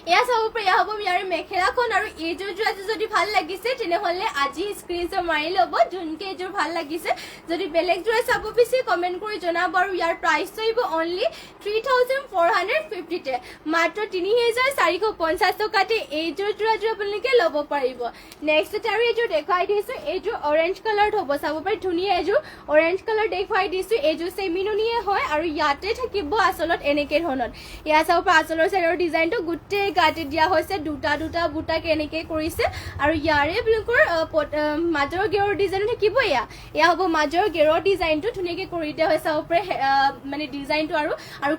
Speaker 1: এয়া চাব পাৰে হ'ব ইয়াৰে মেখেলাখন আৰু এইযোৰ যদি ভাল লাগিছে তেনেহ'লে আজি স্ক্ৰীনশ্বট মাৰি ল'ব যোনকে এইযোৰ ভাল লাগিছে যদি বেলেগ যোৰা চাব বিচাৰে কমেণ্ট কৰি জনাব আৰু ইয়াৰ প্ৰাইচটো আহিব অনলি 3450 মাত্ৰ 3450 টকাতে এইযোৰ আপোনালোকে ল'ব পাৰিব নেক্সট আৰু এইযোৰ দেখুৱাই দিছো এইযোৰ অৰেঞ্জ কালাৰত হ'ব চাব পাৰে ধুনীয়া এইযোৰ অৰেঞ্জ কালাৰ দেখুৱাই দিছো এইযোৰ সেমিনুনিয়ে হয় আৰু ইয়াতে থাকিব আচলত এনেকে ধৰণত ইয়া চাব পাৰে আচলৰ চাইডৰ ডিজাইনটো গোটেই গাতে দিয়া হৈছে দুটা বুটাকে এনেকে কৰিছে আৰু ইয়াৰে আপোনালোকৰ মাজৰ গেৰৰ ডিজাইন থাকিব এয়া হ'ব মাজৰ গেৰৰ ডিজাইনটো ধুনীয়াকে কৰি দিয়া হৈছে চাব পাৰে মানে ডিজাইনটো আৰু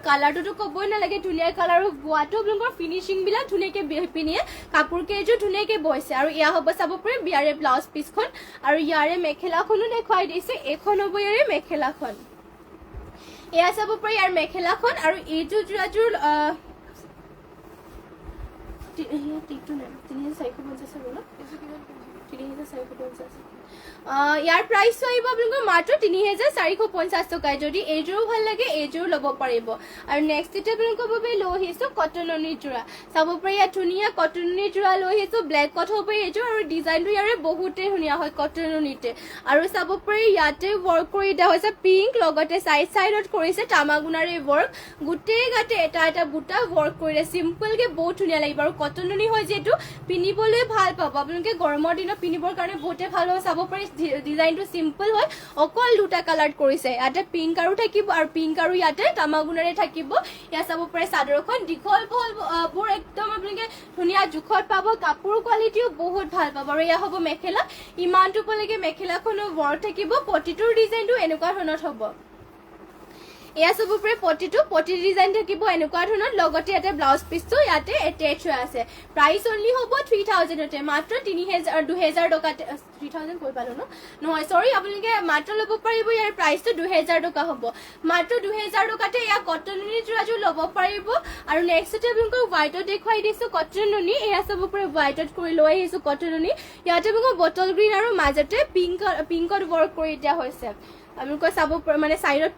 Speaker 1: কালাৰটোতো ক'বই নালাগে ধুনীয়া কালাৰ আৰু বোৱাটো আপোনালোকৰ ফিনিচিং বিলাক ধুনীয়াকে পিনিয়ে কাপোৰ কেইযোৰ ধুনীয়াকে বৈছে আৰু এয়া হ'ব চাব পাৰে ইয়াৰে ব্লাউজ পিছখন আৰু ইয়াৰে মেখেলাখনো দেখুৱাই দিছে এইখন হ'ব ইয়াৰে মেখেলাখন এয়া চাব পাৰে ইয়াৰ মেখেলাখন আৰু এইযোৰ যোৰাযোৰ ইয়াৰ প্ৰাইচটো আহিব আপোনালোকৰ মাত্ৰ ৩,৪৫০ টকাই। যদি এইযোৰো ভাল লাগে এইযোৰো ল'ব পাৰিব। আৰু নেক্সট এতিয়া আপোনালোকৰ বাবে লৈ আহিছোঁ কটননিৰ যোৰা। চাব পাৰি ইয়াত ধুনীয়া কটননিৰ যোৰা লৈ আহিছোঁ। ব্লেক কট হ'ব পাৰি এইযোৰ, আৰু ডিজাইনটো ইয়াৰে বহুতেই ধুনীয়া হয় কটননিতে। আৰু চাব পাৰি ইয়াতে ৱৰ্ক কৰি দিয়া হৈছে পিংক, লগতে চাইডত কৰিছে তামাগুণাৰে ৱৰ্ক। গোটেই গাতে এটা এটা বুটা ৱৰ্ক কৰিলে চিম্পলকে বহুত ধুনীয়া লাগিব। আৰু কটননি হয় যিহেতু পিন্ধিবলৈ ভাল পাব আপোনালোকে, গৰমৰ দিনত পিন্ধিবৰ কাৰণে বহুতে ভাল হ'ব। চাব পাৰি ডিজাইনটো চিম্পল হয়, অকল দুটা কালাৰ কৰিছে। ইয়াতে পিংক আৰু থাকিব, আৰু পিংক আৰু ইয়াতে তামাগুণাৰে থাকিব। ইয়াত চাব পাৰে চাদৰখন দীঘল বহল বোৰ একদম আপোনালোকে ধুনীয়া জোখত পাব। কাপোৰ কোৱালিটিও বহুত ভাল পাব। আৰু এয়া হ'ব মেখেলা। ইমানটো পালেগে মেখেলাখনো ৱৰ্ক থাকিব। পটিটোৰ ডিজাইনটো এনেকুৱা ধৰণৰ হ'ব। এয়া চাব পাৰে পটি ডিজাইন থাকিব এনেকুৱা ধৰণৰ, লগতে ইয়াতে ব্লাউজ পিচটো ইয়াতে এটেচ হৈ আছে। প্ৰাইচ অনলি হ'ব 3000তে, মাত্ৰ 2000 টকাতে। 3000 কৈ পালো নহয় চৰি, আপোনালোকে মাত্ৰ ল'ব পাৰিব। ইয়াৰ প্ৰাইচটো 2000 টকা হ'ব। মাত্ৰ 2000 টকাতে এয়া কটননি যোৰাযোৰ ল'ব পাৰিব। আৰু নেক্সটতে আপোনালোকক হোৱাইটত দেখুৱাই দিছোঁ কটননি। এয়া চাব পাৰে হোৱাইটত কৰি লৈ আহিছোঁ কটননি। ইয়াতে আপোনালোকক বটল গ্ৰীণ আৰু মাজতে পিংকত ৱৰ্ক কৰি দিয়া হৈছে। আপোনালোকে চাব মানে চাইডত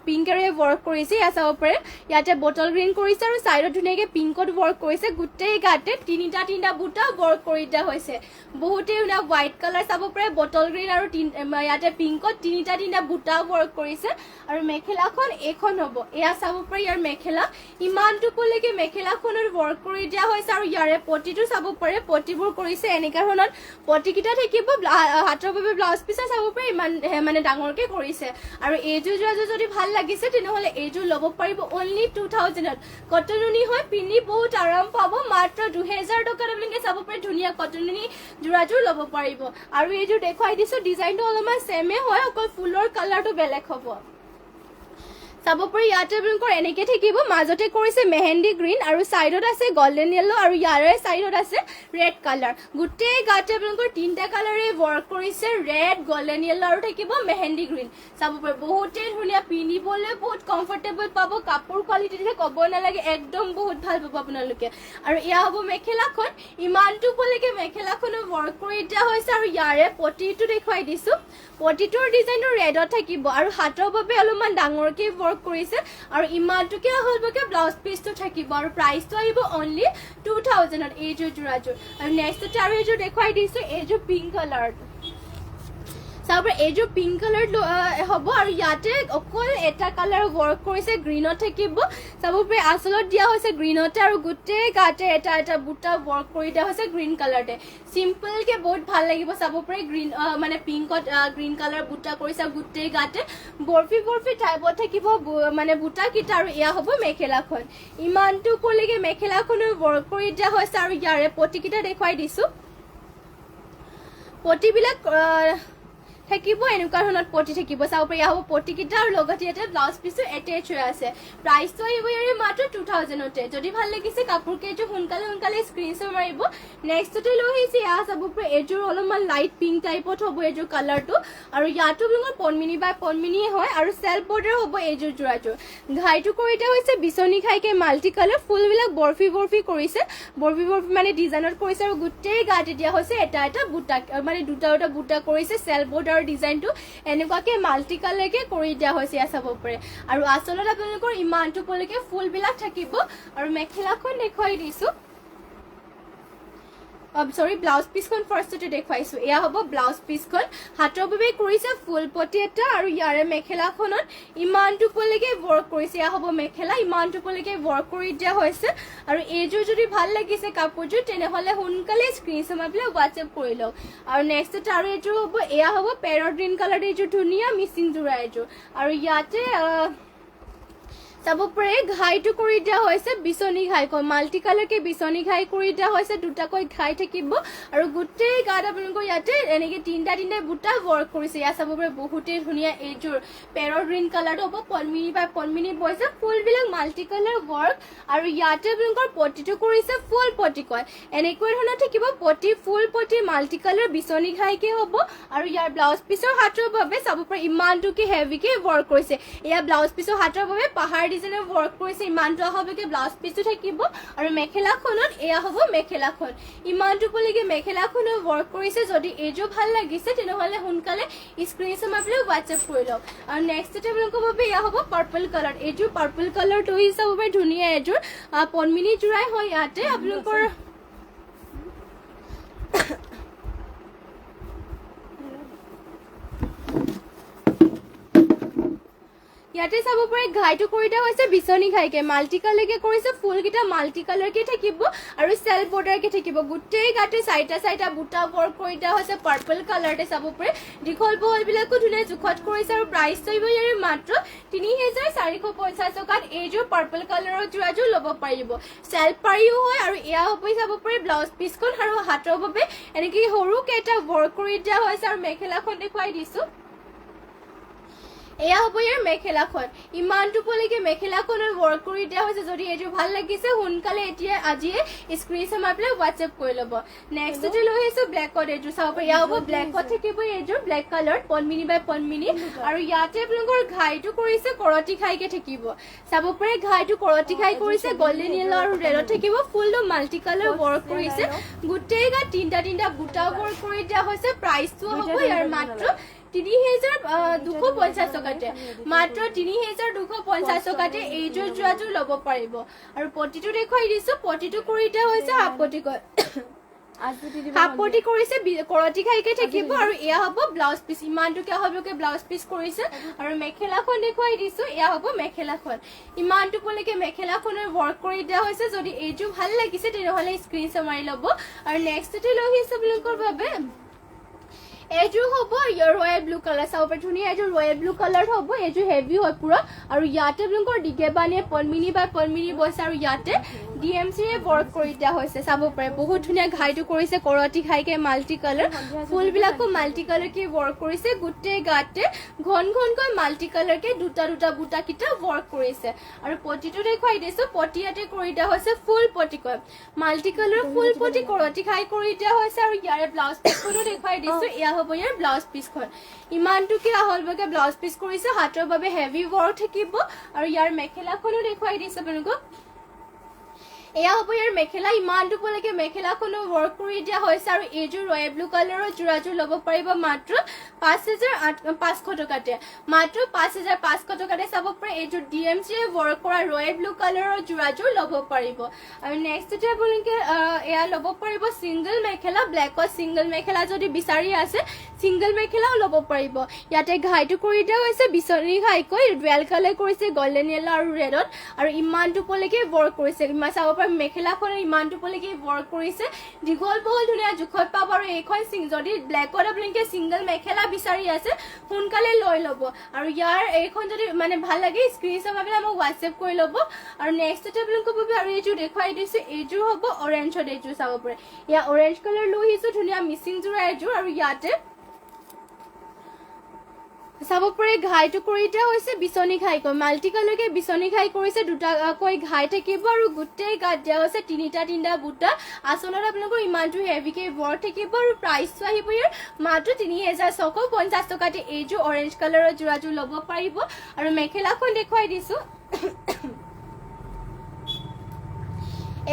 Speaker 1: পিংকেৰে ৱৰ্ক কৰিছে। এয়া চাব পাৰে ইয়াতে বটল গ্ৰীণ কৰিছে, আৰু চাইডত ধুনীয়াকৈ পিংকত ৱৰ্ক কৰিছে। গোটেই গাতে তিনিটা বুটা ৱৰ্ক কৰি দিয়া হৈছে। বহুতেই ধুনীয়া হোৱাইট কালাৰ চাব পাৰে, বটল গ্ৰীণ আৰু ইয়াতে পিংকত তিনিটা বুটা ৱৰ্ক কৰিছে। আৰু মেখেলাখন এইখন হ'ব। এয়া চাব পাৰে ইয়াৰ মেখেলা। ইমানটোলৈকে মেখেলাখনত ৱৰ্ক কৰি দিয়া হৈছে। আৰু ইয়াৰে পটিটো চাব পাৰে, পটিবোৰ কৰিছে এনেকুৱা ধৰণৰ। পটিকেইটা থাকিব। হাতৰ বাবে ব্লাউজ পিচা চাব পাৰে ইমান মানে ডাঙৰ কৰিছে। আৰু এইযোৰ যোৰাযোৰ যদি ভাল লাগিছে তেনেহ'লে এইযোৰ ল'ব পাৰিব অনলি 2000ত। কটননি হয়, পিন্ধি বহুত আৰাম পাব। মাত্ৰ 2000 টকাত আপোনালোকে চাব পাৰে ধুনীয়া কটননি যোৰাযোৰ ল'ব পাৰিব। আৰু এইযোৰ দেখুৱাই দিছোঁ, ডিজাইনটো অলপমান ছেমে হয়, অকল ফুলৰ কালাৰটো বেলেগ হ'ব। চাব পাৰি ইয়াতে আপোনালোকৰ এনেকে থাকিব। মাজতে কৰিছে মেহেন্দি গ্ৰীণ, আৰু চাইডত আছে গল্ডেন য়েল্লো, আৰু ইয়াৰে চাইডত আছে ৰেড কালাৰ। গোটেই গাতে আপোনালোকৰ তিনিটা কালাৰে ৱৰ্ক কৰিছে, ৰেড, গল্ডেন য়েল্লো আৰু থাকিব মেহেন্দি গ্ৰীণ। চাব পাৰি বহুতেই ধুনীয়া, পিন্ধিবলৈ বহুত কমফৰ্টেবল পাব। কাপোৰ কোৱালিটিতে ক'ব নালাগে, একদম বহুত ভাল পাব আপোনালোকে। আৰু এয়া হ'ব মেখেলাখন। ইমানটোলৈকে মেখেলাখনো ৱৰ্ক কৰি দিয়া হৈছে। আৰু ইয়াৰে পটিটো দেখুৱাই দিছোঁ। পটিটোৰ ডিজাইনটো ৰেডত থাকিব, আৰু হাতৰ বাবে অলপমান ডাঙৰকে ৱৰ্ক কৰিছে। আৰু ইমানটোকে হ'লকে ব্লাউজ পিচটো থাকিব। আৰু প্ৰাইচটো আহিব অনলি 2000ত এইযোৰ যোৰাযোৰ। আৰু নেক্সটতে আৰু এইযোৰ দেখুৱাই দিছোঁ, এইযোৰ পিংক কালাৰ। চাব এইযোৰ পিংক কালাৰ হ'ব। আৰু ইয়াতে অকল এটা কালাৰ ৱৰ্ক কৰিছে, গ্ৰীণত থাকিব। চাব পাৰি আচলত দিয়া হৈছে গ্ৰীণতে, আৰু গোটেই গাতে এটা বুটা ৱৰ্ক কৰি দিয়া হৈছে গ্ৰীণ কালাৰতে। চিম্পলকে বহুত ভাল লাগিব। চাব পাৰি গ্ৰীণ মানে পিংকত গ্ৰীণ কালাৰ বুটা কৰিছে, আৰু গোটেই গাতে বৰফি টাইপত থাকিব মানে বুটাকেইটা। আৰু এয়া হ'ব মেখেলাখন। ইমানটোলৈকে মেখেলাখনো ৱৰ্ক কৰি দিয়া হৈছে। আৰু ইয়াৰে পটিকেইটা দেখুৱাই দিছোঁ। পটিবিলাক থাকিব এনেকুৱা ধৰণৰ পটি থাকিব। চাব পাৰি এয়া হ'ব পটিকেইটা, আৰু লগতে ইয়াতে ব্লাউজ পিচো এটেচ হৈ আছে। প্ৰাইচটো আহিব ইয়াৰে মাত্ৰ 2000তে। যদি ভাল লাগিছে কাপোৰ কেইযোৰ সোনকালে স্ক্ৰীনশ্বট মাৰিব। নেক্সটতে লৈ আহিছে এয়া চাব পাৰি এইযোৰ অলপমান লাইট পিংক টাইপত হ'ব এইযোৰ কালাৰটো। আৰু ইয়াতো আপোনালোকৰ পদ্মিনী বাই পদ্মিনীয়ে হয়, আৰু চেল্ফ বৰ্ডাৰ হ'ব এইযোৰ যোৰাযোৰ। ঘাইটো কৰি দিয়া হৈছে বিচনী ঘাইকে মাল্টি কালাৰ। ফুলবিলাক বৰফি কৰিছে, বৰফি মানে ডিজাইনত কৰিছে। আৰু গোটেই গাতে দিয়া হৈছে এটা বুটা, মানে দুটা বুটা কৰিছে। চেল্ফ বৰ্ডাৰ ডিজাইনটো এনেকুৱাকে মাল্টি কালাৰকে কৰি দিয়া হৈছে। এয়া চাব পাৰে। আৰু আচলত আপোনালোকৰ ইমানটোলৈকে ফুলবিলাক থাকিব। আৰু মেখেলাখন দেখুৱাই দিছোঁ, সৰি ব্লাউজ পিচখন ফাৰ্ষ্টতে দেখুৱাইছোঁ। এয়া হ'ব ব্লাউজ পিচখন। হাতৰ বাবে কৰিছে ফুল পটি এটা, আৰু ইয়াৰে মেখেলাখনত ইমানটোলৈকে ৱৰ্ক কৰিছে। এয়া হ'ব মেখেলা, ইমানটোলৈকে ৱৰ্ক কৰি দিয়া হৈছে। আৰু এইযোৰ যদি ভাল লাগিছে কাপোৰযোৰ তেনেহ'লে সোনকালে স্ক্ৰীনশ্বট মাৰি পেলাই হোৱাটছএপ কৰি লওক। আৰু নেক্সটতে আৰু এইযোৰ হ'ব, এয়া হ'ব পেৰট গ্ৰীণ কালাৰ। এইযোৰ ধুনীয়া মিচিং যোৰা এইযোৰ। আৰু ইয়াতে চাব পাৰে ঘাইটো কৰি দিয়া হৈছে বিচনী ঘাইকৈ, মাল্টি কালাৰকে বিচনী ঘাই কৰি দিয়া হৈছে। দুটাকৈ ঘাই থাকিব। আৰু গোটেই গাত আপোনালোকৰ ইয়াতে এনেকে তিনিটা বুটা ৱৰ্ক কৰিছে। ইয়াত চাব পাৰে বহুতেই ধুনীয়া এইযোৰ পেৰট গ্ৰীণ কালাৰটো হ'ব। পদ্মিনী বাই পদ্মিনী বৈছে, ফুলবিলাক মাল্টি কালাৰ ৱৰ্ক। আৰু ইয়াতে আপোনালোকৰ পটিটো কৰিছে ফুল পটি কয়। এনেকৈ ধৰণৰ থাকিব পটি, ফুল পটি মাল্টি কালাৰ বিচনী ঘাইকে হ'ব। আৰু ইয়াৰ ব্লাউজ পিচৰ হাতৰ বাবে চাব পাৰে ইমানটোকে হেভিকে ৱৰ্ক কৰিছে। এয়া ব্লাউজ পিচৰ হাতৰ বাবে পাহাৰ ডিজাইনৰ ৱৰ্ক কৰিছে ইমানটো হ'বকে ব্লাউজ পিচটো থাকিব আৰু মেখেলাখনত এয়া হ'ব মেখেলাখন ইমানটো পলিকে মেখেলাখনৰ ৱৰ্ক কৰিছে যদি এইযোৰ ভাল লাগিছে তেনেহ'লে সোনকালে স্ক্ৰীনশ্বট মাৰি পেলাই WhatsApp কৰি লওক আৰু নেক্সট আপোনালোকৰ বাবে এয়া হ'ব পাৰ্পল কালাৰ এইযোৰ পাৰ্পল কালাৰটো হৈছে হ'ব ধুনীয়া এইযোৰ পদ্মিনী জোৰাই হয় ইয়াতে আপোনালোকৰ ইয়াতে চাব পাৰে ঘাইটো কৰি দিয়া হৈছে বিচনী ঘাইকে মাল্টি কালাৰকে কৰিছে ফুলকেইটা মাল্টি কালাৰকে থাকিব আৰু চেল্ফ বৰ্ডাৰকে থাকিব গোটেই গাতে চাইটা বুটা ৱৰ্ক কৰি দিয়া হৈছে পাৰ্পল কালাৰতে চাব পাৰে দীঘল বহলবিলাকো ধুনীয়া জোখত কৰিছে আৰু প্ৰাইচ থাকিব ইয়াৰে মাত্ৰ ৩,৪৫০ টকাত এইযোৰ পাৰ্পল কালাৰৰ যোৰাযোৰ ল'ব পাৰিব চেল্ফ পাৰিও হয় আৰু এয়া হ'ব চাব পাৰে ব্লাউজ পিচখন আৰু হাতৰ বাবে এনেকৈ সৰুকে এটা ৱৰ্ক কৰি দিয়া হৈছে আৰু মেখেলাখন দেখুৱাই দিছোঁ এয়া হ'ব ইয়াৰ মেখেলাখন ইমানটো পলিকে মেখেলাখনৰ ৱৰ্ক কৰি দিয়া হৈছে যদি এইযোৰ ভাল লাগিছে সোনকালে এতিয়া আজিয়ে স্ক্ৰীনশ্বট মাৰি পেলাই WhatsApp কৰি ল'ব নেক্সটতে লৈ আহিছোঁ ব্লেকত এইযোৰ চাব পাৰে এয়া হ'ব ব্লেকত থাকিব এইযোৰ ব্লেক কালাৰ পদ্মিনী বাই পদ্মিনী আৰু ইয়াতে আপোনালোকৰ ঘাইটো কৰিছে কৰতি ঘাইকে থাকিব চাব পাৰে ঘাইটো কৰতি ঘাই কৰিছে গল্ডেন য়েলো আৰু ৰেডত থাকিব ফুলটো মাল্টি কালাৰ ৱৰ্ক কৰিছে গোটেই গাত তিনিটা বুটা ৱৰ্ক কৰি দিয়া হৈছে প্ৰাইচটো হ'ব ইয়াৰ মাত্ৰ ৩,২৫০ টকাতে মাত্ৰ ৩,২৫০ টকাতে এইযোৰ যোৰাযোৰ ল'ব পাৰিব আৰু পটিটো দেখুৱাই দিছোঁ পটিটো কৰি দিয়া হৈছে হাফ পটিকৈ হাফ পটি কৰিছে কৰতি ঘাইকে থাকিব আৰু এয়া হ'ব ব্লাউজ পিচ ইমানটোকে হ'বকে ব্লাউজ পিচ কৰিছে আৰু মেখেলাখন দেখুৱাই দিছোঁ এয়া হ'ব মেখেলাখন ইমানটো পলিকে মেখেলাখনৰ ৱৰ্ক কৰি দিয়া হৈছে যদি এইযোৰ ভাল লাগিছে তেনেহ'লে স্ক্ৰীনশ্বট মাৰি ল'ব আৰু নেক্সটতে লৈ আহিছোঁ আপোনালোকৰ বাবে এইযোৰ হ'ব ৰয়েল ব্লু কালাৰ চাব পাৰে ধুনীয়া এইযোৰ ৰয়েল ব্লু কালাৰ হ'ব এইযোৰ হেভি হয় পুৰা আৰু ইয়াতে আপোনালোকৰ দিগেবানীয়ে পদ্মিনী বাই পদ্মিনী বৈছে আৰু ইয়াতে DMCৰে ৱৰ্ক কৰি দিয়া হৈছে চাব পাৰে বহুত ধুনীয়া ঘাইটো কৰিছে কৰতি ঘাইকে মাল্টি কালাৰ ফুলবিলাকো মাল্টি কালাৰকে ৱৰ্ক কৰিছে গোটেই গাতে ঘনকৈ মাল্টি কালাৰকে দুটা বুটাকেইটা ৱৰ্ক কৰিছে আৰু পটিটো দেখুৱাই দিছোঁ পটি ইয়াতে কৰি দিয়া হৈছে ফুল পটিকৈ মাল্টি কালাৰ ফুল পটি কৰতি ঘাই কৰি দিয়া হৈছে আৰু ইয়াৰে ব্লাউজ পিচখনো দেখুৱাই দিছোঁ এয়া হ'ব ইয়াৰ ব্লাউজ পিচখন ইমানটোকে হ'লবকে ব্লাউজ পিচ কৰিছে হাতৰ বাবে হেভি ৱৰ্ক থাকিব আৰু ইয়াৰ মেখেলাখনো দেখুৱাই দিছোঁ আপোনালোকক এয়া হ'ব ইয়াৰ মেখেলা ইমানটো পলিকে মেখেলাখনো ৱৰ্ক কৰি দিয়া হৈছে আৰু এইযোৰ ৰয়েল ব্লু কালাৰৰ যোৰাযোৰ ল'ব পাৰিব মাত্ৰ ৫,৫০০ টকাতে মাত্ৰ ৫,৫০০ টকাতে চাব পাৰে এইযোৰ DMCৰে ৱৰ্ক কৰা ৰয়েল ব্লু কালাৰৰ যোৰাযোৰ ল'ব পাৰিব আৰু নেক্সটতে আপোনালোকে এয়া ল'ব পাৰিব ছিংগল মেখেলা ব্লেকত ছিংগল মেখেলা যদি বিচাৰি আছে ছিংগল মেখেলাও ল'ব পাৰিব ইয়াতে ঘাইটো কৰি দিয়া হৈছে বিচনী ঘাইকৈ ডুৱেল কালাৰ কৰিছে গল্ডেন য়েলো আৰু ৰেডত আৰু ইমানটো পলিকে ৱৰ্ক কৰিছে চাব পাৰে মেখেলাখনৰ ইমানটো পলিকে ৱৰ্ক কৰিছে দীঘল বহল ধুনীয়া জোখত পাব আৰু এইখন যদি ব্লেকত আপোনালোকে ছিংগল মেখেলা বিচাৰি আছে সোনকালে লৈ ল'ব আৰু ইয়াৰ এইখন যদি মানে ভাল লাগে স্ক্ৰীনশ্বট মাৰি পেলাই মোক WhatsApp কৰি ল'ব আৰু নেক্সটতে আপোনালোকৰ বাবে আৰু এইযোৰ দেখুৱাই দিছোঁ এইযোৰ হ'ব অৰেঞ্জত এইযোৰ চাব পাৰে ইয়াৰ অৰেঞ্জ কালাৰ লৈ আহিছোঁ ধুনীয়া মিচিং যোৰা এইযোৰ আৰু ইয়াতে চাব পাৰে ঘাইটো কৰি দিয়া হৈছে বিচনী ঘাইকৈ মাল্টি কালাৰকে বিচনী ঘাই কৰিছে দুটাকৈ ঘাই থাকিব আৰু গোটেই গাত দিয়া হৈছে তিনিটা বুটা আচলত আপোনালোকৰ ইমানটো হেভিকে ৱৰ্ক থাকিব আৰু প্ৰাইচটো আহিব ইয়াৰ মাত্ৰ ৩,৬৫০ টকাতে এইযোৰ অৰেঞ্জ কালাৰৰ যোৰাযোৰ ল'ব পাৰিব আৰু মেখেলাখন দেখুৱাই দিছোঁ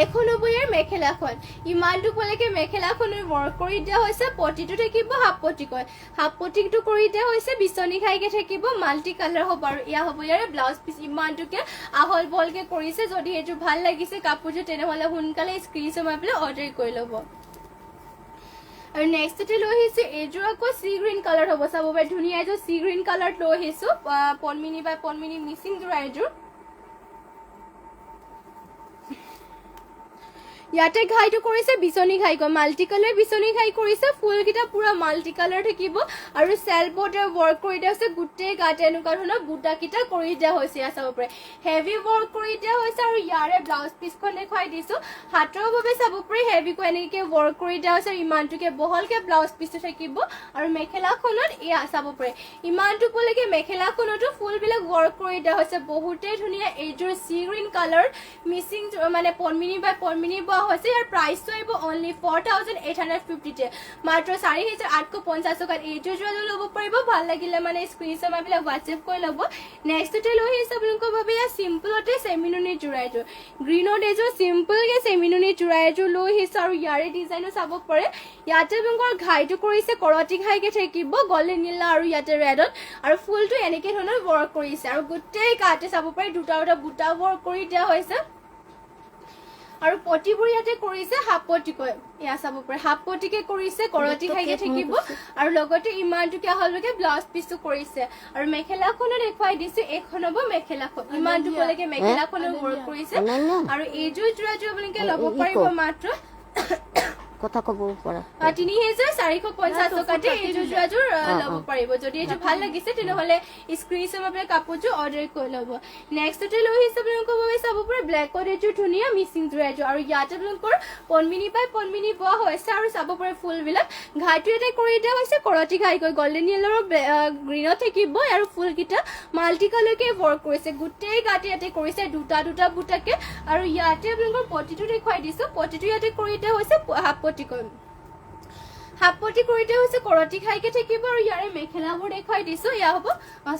Speaker 1: এখন হ'ব ইয়াৰ মেখেলাখন ইমানটো পলিকে মেখেলাখনৰ ৱৰ্ক কৰি দিয়া হৈছে পটিটো থাকিব হাফ পটিটো কৰি দিয়া হৈছে বিচনী ঘাইকে থাকিব মাল্টি কালাৰ হ'ব আৰু এয়া হ'ব ইয়াৰ ব্লাউজ পিচ ইমানটোকে আহল বহলকে কৰিছে যদি এইযোৰ ভাল লাগিছে কাপোৰযোৰ তেনেহ'লে সোনকালে স্ক্ৰীনশ্বট মাৰি পেলাই অৰ্ডাৰ কৰি ল'ব আৰু নেক্সটতে লৈ আহিছোঁ এইযোৰ আকৌ চি গ্ৰীণ কালাৰ হ'ব চাব পাৰে ধুনীয়া এইযোৰ চি গ্ৰীণ কালাৰত লৈ আহিছোঁ পদ্মিনী বাই পদ্মিনী মিচিং যোৰা এইযোৰ ইয়াতে ঘাইটো কৰিছে বিচনী ঘাইকৈ মাল্টি কালাৰ বিচনী ঘাই কৰিছে ফুলকেইটা পুৰা মাল্টি কালাৰ থাকিব আৰু চেল্ফ বৰ্ডাৰ ৱৰ্ক কৰি দিয়া হৈছে গোটেই গাতে এনেকুৱা ধৰণৰ বুটাকেইটা কৰি দিয়া হৈছে ইয়াত চাব পাৰে হেভি ৱৰ্ক কৰি দিয়া হৈছে আৰু ইয়াৰে ব্লাউজ পিচখন দেখুৱাই দিছোঁ হাতৰ বাবে চাব পাৰে হেভিকৈ এনেকৈ ৱৰ্ক কৰি দিয়া হৈছে ইমানটোকে বহলকে ব্লাউজ পিচটো থাকিব আৰু মেখেলাখনত এয়া চাব পাৰে ইমানটো পলিকে মেখেলাখনতো ফুলবিলাক ৱৰ্ক কৰি দিয়া হৈছে বহুতেই ধুনীয়া এইযোৰ চি গ্ৰীণ কালাৰ মিচিং মানে পদ্মিনী বাই পদ্মিনী বোৱা হৈছে ইয়াৰ প্ৰাইচটো আহিব অনলি 4850 মাত্ৰ 4850 টকাত এইযোৰ যোৰাযোৰ ল'ব পাৰিব ভাল লাগিলে মানে স্ক্ৰীনশ্বট মাৰি পেলাই হোৱাটছএপ কৰি ল'ব নেক্সটতে লৈ আহিছে আপোনালোকৰ বাবে ইয়াৰ চিম্পলতে চেমিনুনি যোৰা এযোৰ গ্ৰীণত এযোৰ চিম্পলকে চেমিনুনি যোৰা এযোৰ লৈ আহিছে আৰু ইয়াৰে ডিজাইনো চাব পাৰে ইয়াতে আপোনালোকৰ ঘাইটো কৰিছে কৰতি ঘাইকে থাকিব গল্ডেন নীলা আৰু ইয়াতে ৰেডত আৰু ফুলটো এনেকে ধৰণৰ ৱৰ্ক কৰিছে আৰু গোটেই গাতে চাব পাৰে দুটা দুটা বুটা ৱৰ্ক কৰি দিয়া হৈছে আৰু পটিবোৰ ইয়াতে কৰিছে হাফ পটিকৈ এয়া চাব পাৰে হাফ পটিকে কৰিছে কৰতি খাইকে থাকিব আৰু লগতে ইমানটো কি হলকে ব্লাউজ পিসটো কৰিছে আৰু মেখেলাখনো দেখুৱাই দিছে এখন হ'ব মেখেলাখন ইমানটো কলেকে মেখেলাখনো ৱৰ্ক কৰিছে আৰু এইযোৰ যোৰাযোৰ আপোনালোকে ল'ব পাৰিব মাত্ৰ
Speaker 2: কথা কব পৰা
Speaker 1: 3450 টকাতে এইযোৰ যোৰাযোৰ ল'ব পাৰিব যদি এইটো ভাল লাগিছে তেনেহলে স্ক্ৰীনশ্বট মাৰি কাপোৰযোৰ অৰ্ডাৰ কৰি ল'ব নেক্সটতে লৈ আহিছে আপোনালোকৰ বাবে চাব পাৰে ব্লেকত এইযোৰ ধুনীয়া মিচিং যোৰা এযোৰ আৰু ইয়াতে আপোনালোকৰ পনমিনি পাই পনমিনি বোৱা হৈছে আৰু চাব পাৰে ফুলবিলাক ঘাইটো এটা কৰি দিয়া হৈছে কৰতি ঘাইকৈ গল্ডেন য়েলো আৰু গ্ৰীণত থাকিব আৰু ফুলকেইটা মাল্টি কালাৰকে ৱৰ্ক কৰিছে গোটেই গাতে ইয়াতে কৰিছে দুটা দুটা বুটাকে আৰু ইয়াতে আপোনালোকৰ পটিটো দেখুৱাই দিছো পটিটো ইয়াতে কৰি দিয়া হৈছে হাফ পটি কৰিতে হৈছে কৰতি খাইকে থাকিব আৰু ইয়াৰে মেখেলাবোৰ দেখুৱাই দিছো ইয়া হ'ব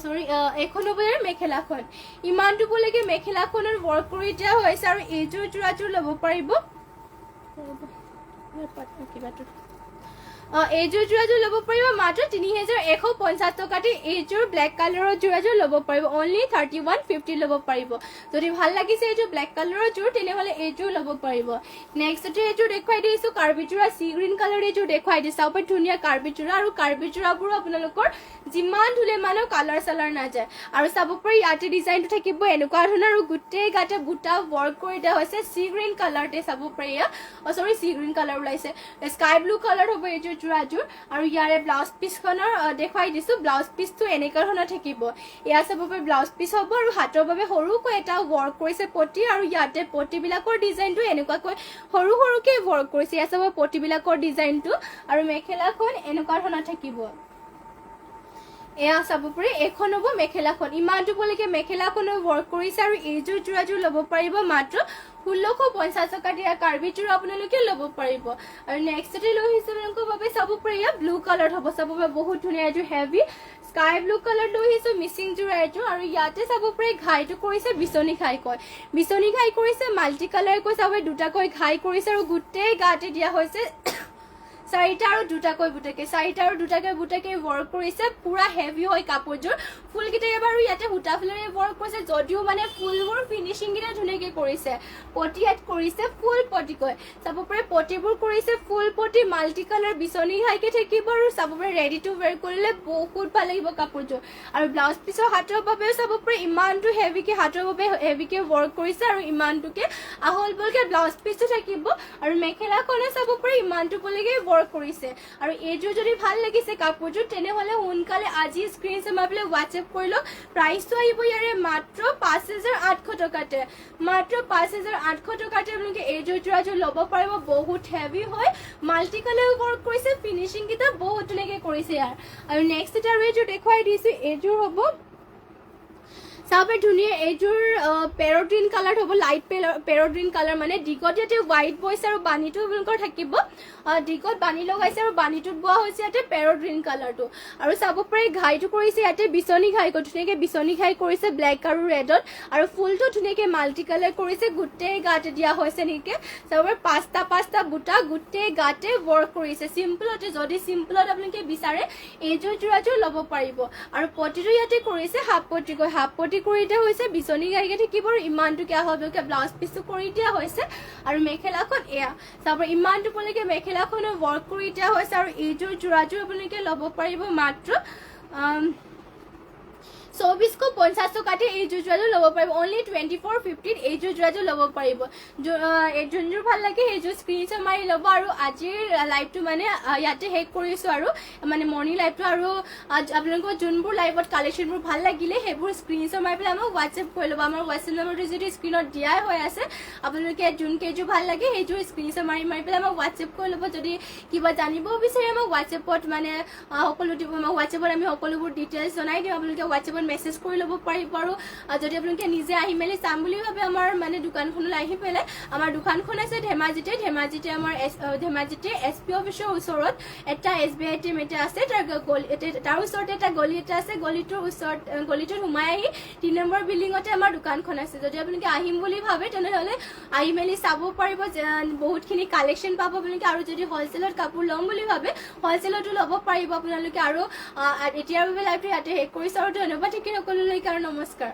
Speaker 1: সৰি এখন হ'ব ইয়াৰ মেখেলাখন ইমানটো বলেকে মেখেলাখনৰ ৱৰ্ক কৰি দিয়া হৈছে আৰু এইযোৰ যোৰাযোৰ ল'ব পাৰিব এইযোৰ যোৰাযোৰ ল'ব পাৰিব মাত্ৰ 3150 টকাতে এইযোৰ ব্লেক কালাৰৰ যোৰাযোৰ ল'ব পাৰিব অনলি 3150 ল'ব পাৰিব যদি ভাল লাগিছে এইযোৰ ব্লেক কালাৰৰ যোৰ তেনেহলে এইযোৰ ল'ব পাৰিব নেক্সটতে এইযোৰ দেখুৱাই দিছো কাৰ্বি যোৰা সি গ্ৰীণ কালাৰ এইযোৰ দেখুৱাই দিছো ওপৰত ধুনীয়া কাৰ্বি যোৰা আৰু কাৰ্বি যোৰাবোৰ আপোনালোকৰ যিমান ধুলে মানো কালাৰ সালাৰ না যায় আৰু চাব পাৰি ইয়াতে ডিজাইনটো থাকিব এনেকুৱা ধৰণৰ আৰু গোটেই গাতে বুটা ৱৰ্ক কৰি দিয়া হৈছে সি গ্ৰীণ কালাৰতে চাব পাৰি সৰি সি গ্ৰীণ কালাৰ ওলাইছে স্কাই ব্লু কালাৰ হ'ব এইযোৰ যোৰাযোৰ আৰু ইয়াৰে ব্লাউজ পিছখনৰ দেখুৱাই দিছো ব্লাউজ পিছটো এনেকুৱা ধৰণৰ থাকিব এয়া চাব পাৰি ব্লাউজ পিছ হ'ব আৰু হাতৰ বাবে সৰুকৈ এটা ৱৰ্ক কৰিছে পটি আৰু ইয়াতে পটিবিলাকৰ ডিজাইনটো এনেকুৱাকৈ সৰু সৰুকে ৱৰ্ক কৰিছে এয়া চাব পটিবিলাকৰ ডিজাইনটো আৰু মেখেলাখন এনেকুৱা ধৰণৰ থাকিব এয়া চাব পাৰি এখন হ'ব মেখেলাখন ইমানটো বলেকে মেখেলাখনৰ ৱৰ্ক কৰিছে আৰু এইযোৰ যোৰাযোৰ ল'ব পাৰিব মাত্ৰ 1650 টকা দিয়া কাৰ্বি যোৰা আপোনালোকে ল'ব পাৰিব আৰু নেক্সটতে লৈ আহিছে আপোনালোকৰ বাবে চাব পাৰি ব্লু কালাৰ হ'ব চাব পাৰে বহুত ধুনীয়া এযোৰ হেভি স্কাই ব্লু কালাৰ লৈ আহিছো মিচিং যোৰা এযোৰ আৰু ইয়াতে চাব পাৰি ঘাইটো কৰিছে বিচনী ঘাই কৰিছে মাল্টি কালাৰ কৈ চাব দুটাকৈ ঘাই কৰিছে আৰু গোটেই গাতে দিয়া হৈছে চাৰিটা আৰু দুটাকৈ বুটাকে ৱৰ্ক কৰিছে পুৰা হেভি হয় কাপোৰযোৰ ফুলকেইটা বাৰু ইয়াতে সূতা ফুলেৰে ৱৰ্ক কৰিছে যদিও মানে ফুলবোৰ ফিনিচিং কেইটা ধুনীয়াকে কৰিছে পটি এড কৰিছে ফুল পটিকৈ চাব পাৰে পটিবোৰ কৰিছে ফুল পটি মাল্টি কালাৰ বিচনী ঘাইকে থাকিব আৰু চাব পাৰে ৰেডি টু ৱেৰ কৰিলে বহুত ভাল লাগিব কাপোৰযোৰ আৰু ব্লাউজ পিছৰ হাতৰ বাবেও চাব পাৰে ইমানটো হেভিকে হাতৰ বাবে হেভিকে ৱৰ্ক কৰিছে আৰু ইমানটোকে আহল বলকে ব্লাউজ পিছটো থাকিব আৰু মেখেলাখনে চাব পাৰে ইমানটো বলেকে কৰিছে আৰু এইযোৰ যদি ভাল লাগিছে কাপোৰযোৰ তেনেহলে সোনকালে আজি স্ক্ৰীনশ্বট মাৰি পেলাই হোৱাটছএপ কৰি লওক প্ৰাইচটো আহিব ইয়াৰে মাত্ৰ 5800 টকাতে মাত্ৰ 5800 টকাতে আপোনালোকে এইযোৰ যোৰাযোৰ ল'ব পাৰিব বহুত হেভি হয় মাল্টি কালাৰ ৱৰ্ক কৰিছে ফিনিচিং কেইটা বহুত ধুনীয়াকে কৰিছে ইয়াৰ আৰু নেক্সট এটা এইযোৰ দেখুৱাই দিছো এইযোৰ হ'ব চাব ধুনীয়া এইযোৰ পেৰট গ্ৰীণ কালাৰ হ'ব লাইট পেৰট গ্ৰীণ কালাৰ মানে ডিগত ইয়াতে হোৱাইট বইছে আৰু বাণীটো আপোনালোকৰ থাকিব ডিগত বাণী লগাইছে আৰু বাণীটোত বোৱা হৈছে ইয়াতে পেৰট গ্ৰীণ কালাৰটো আৰু চাব পাৰি ঘাইটো কৰিছে ইয়াতে বিচনী ঘাই ধুনীয়াকে বিচনী ঘাই কৰিছে ব্লেক আৰু ৰেডত আৰু ফুলটো ধুনীয়াকে মাল্টি কালাৰ কৰিছে গোটেই গাতে দিয়া হৈছে নেকি চাব পাৰি পাঁচটা বুটা গোটেই গাতে ৱৰ্ক কৰিছে চিম্পলতে যদি চিম্পলত আপোনালোকে বিচাৰে এইযোৰ যোৰাযোৰ ল'ব পাৰিব আৰু পটিটো ইয়াতে কৰিছে হাফ পটি কৰি দিয়া হৈছে বিচনী গাইকে থাকিব আৰু ইমানটো কিয়া হ'বকে ব্লাউজ পিছটো কৰি দিয়া হৈছে আৰু মেখেলাখন এয়া চাব ইমানটো বলেকে মেখেলাখনো ৱৰ্ক কৰি দিয়া হৈছে আৰু এইযোৰ যোৰাযোৰ আপোনালোকে ল'ব পাৰিব মাত্ৰ 2450 টকাতে এইযোৰ যোৰাযোৰ ল'ব পাৰিব অনলি 2450 এইযোৰ যোৰাযোৰ ল'ব পাৰিব যোনযোৰ ভাল লাগে সেইযোৰ স্ক্ৰীনশ্বট মাৰি ল'ব আৰু আজিৰ লাইভটো মানে ইয়াতে শেষ কৰিছো আৰু মানে মৰ্ণিং লাইভটো আৰু আপোনালোকৰ যোনবোৰ লাইভত কালেকশ্যনবোৰ ভাল লাগিলে সেইবোৰ স্ক্ৰীনশ্বট মাৰি পেলাই আমাক হোৱাটছএপ কৰি ল'ব আমাৰ হোৱাটছএপ নম্বৰটো যদি স্ক্ৰীনত দিয়াই হৈ আছে আপোনালোকে যোন কেইযোৰ ভাল লাগে সেইযোৰ স্ক্ৰীনশ্বট মাৰি পেলাই আমাক হোৱাটছএপ কৰি ল'ব যদি কিবা জানিব বিচাৰে আমাক হোৱাটছএপত মানে সকলো দিব আমাক হোৱাটছএপত আমি সকলোবোৰ ডিটেইলছ জনাই দিওঁ আপোনালোকে হোৱাটছএপত মেছেজ মেছেজ কৰি ল'ব পাৰিব আৰু যদি আপোনালোকে নিজে আহি মেলি চাম বুলি ভাবে আমাৰ মানে দোকানখনলৈ আহি পেলাই আমাৰ দোকানখন আছে ধেমাজিতে আমাৰ ধেমাজিতে SP অফিচৰ ওচৰত এটা SBI ATM এটা আছে তাৰ ওচৰতে এটা গলি এটা আছে গলিটোত সোমাই আহি 3 নম্বৰ বিল্ডিঙতে আমাৰ দোকানখন আছে যদি আপোনালোকে আহিম বুলি ভাবে তেনেহ'লে আহি মেলি চাব পাৰিব যে বহুতখিনি কালেকশ্যন পাব আপোনালোকে আৰু যদি হ'লচেলত কাপোৰ ল'ম বুলি ভাবে হ'লচেলতো ল'ব পাৰিব আপোনালোকে আৰু এতিয়াৰ বাবে লাইভটো ইয়াতে শেষ কৰিছোঁ আৰু ধন্যবাদ থাকিল সকলোলৈকে আৰু নমস্কাৰ